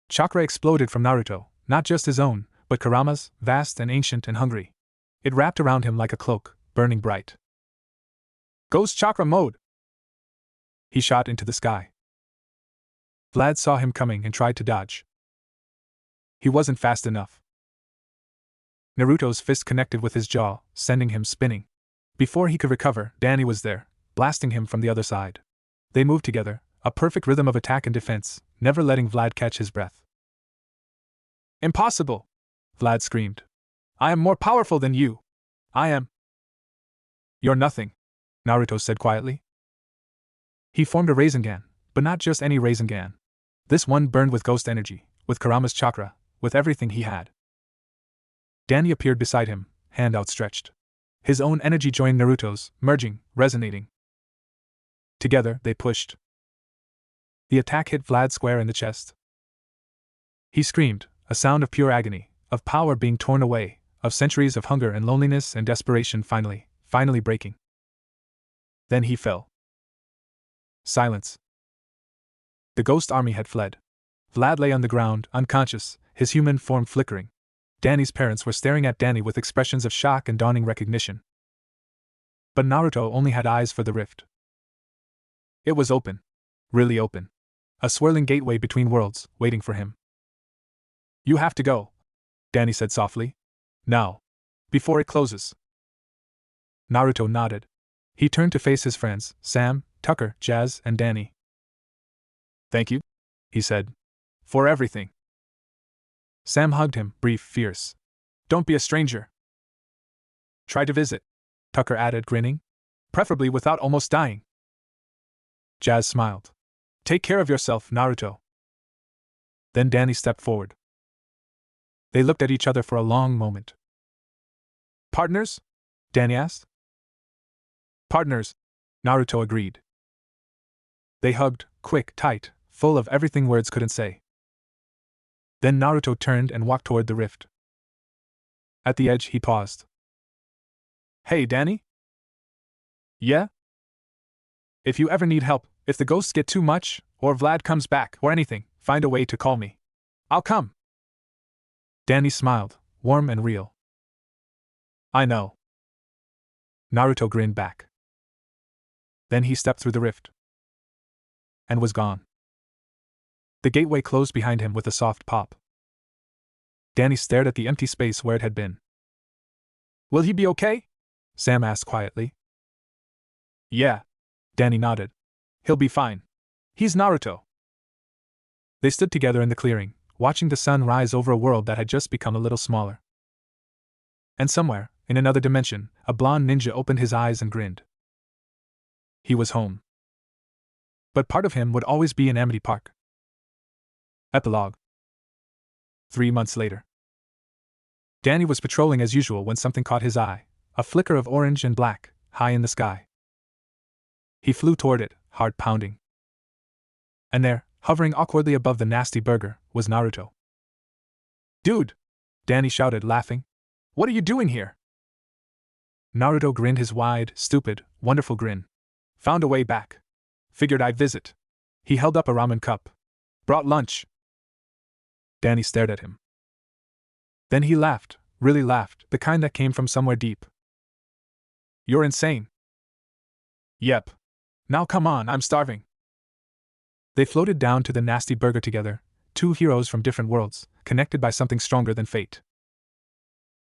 Chakra exploded from Naruto, not just his own, but Kurama's, vast and ancient and hungry. It wrapped around him like a cloak, burning bright. "Ghost chakra mode!" He shot into the sky. Vlad saw him coming and tried to dodge. He wasn't fast enough. Naruto's fist connected with his jaw, sending him spinning. Before he could recover, Danny was there, blasting him from the other side. They moved together, a perfect rhythm of attack and defense, never letting Vlad catch his breath. "Impossible!" Vlad screamed. "I am more powerful than you! I am—" "You're nothing," Naruto said quietly. He formed a Rasengan, but not just any Rasengan. This one burned with ghost energy, with Kurama's chakra, with everything he had. Danny appeared beside him, hand outstretched. His own energy joined Naruto's, merging, resonating. Together, they pushed. The attack hit Vlad square in the chest. He screamed, a sound of pure agony, of power being torn away, of centuries of hunger and loneliness and desperation finally breaking. Then he fell. Silence. The ghost army had fled. Vlad lay on the ground, unconscious, his human form flickering. Danny's parents were staring at Danny with expressions of shock and dawning recognition. But Naruto only had eyes for the rift. It was open. Really open. A swirling gateway between worlds, waiting for him. "You have to go," Danny said softly. "Now. Before it closes." Naruto nodded. He turned to face his friends, Sam, Tucker, Jazz, and Danny. "Thank you," he said. "For everything." Sam hugged him, brief, fierce. Don't be a stranger. Try to visit, Tucker added, grinning. Preferably without almost dying. Jazz smiled. Take care of yourself, Naruto. Then Danny stepped forward. They looked at each other for a long moment. Partners? Danny asked. Partners, Naruto agreed. They hugged, quick, tight, full of everything words couldn't say. Then Naruto turned and walked toward the rift. At the edge, he paused. Hey, Danny? Yeah? If you ever need help, if the ghosts get too much, or Vlad comes back, or anything, find a way to call me. I'll come. Danny smiled, warm and real. I know. Naruto grinned back. Then he stepped through the rift. And was gone. The gateway closed behind him with a soft pop. Danny stared at the empty space where it had been. Will he be okay? Sam asked quietly. Yeah. Danny nodded. He'll be fine. He's Naruto. They stood together in the clearing, watching the sun rise over a world that had just become a little smaller. And somewhere, in another dimension, a blonde ninja opened his eyes and grinned. He was home. But part of him would always be in Amity Park. Epilogue. 3 months later. Danny was patrolling as usual when something caught his eye, a flicker of orange and black, high in the sky. He flew toward it, heart pounding. And there, hovering awkwardly above the nasty burger, was Naruto. Dude! Danny shouted, laughing. What are you doing here? Naruto grinned his wide, stupid, wonderful grin. Found a way back. Figured I'd visit. He held up a ramen cup. Brought lunch. Danny stared at him. Then he laughed, really laughed, the kind that came from somewhere deep. You're insane. Yep. Now come on, I'm starving. They floated down to the nasty burger together, two heroes from different worlds, connected by something stronger than fate.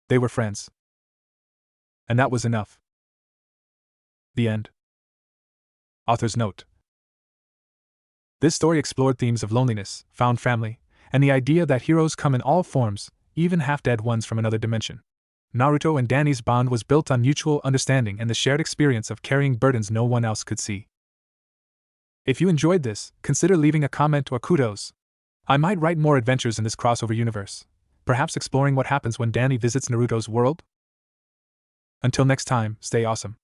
They were friends. And that was enough. The end. Author's note. This story explored themes of loneliness, found family, and the idea that heroes come in all forms, even half-dead ones from another dimension. Naruto and Danny's bond was built on mutual understanding and the shared experience of carrying burdens no one else could see. If you enjoyed this, consider leaving a comment or kudos. I might write more adventures in this crossover universe, perhaps exploring what happens when Danny visits Naruto's world? Until next time, stay awesome.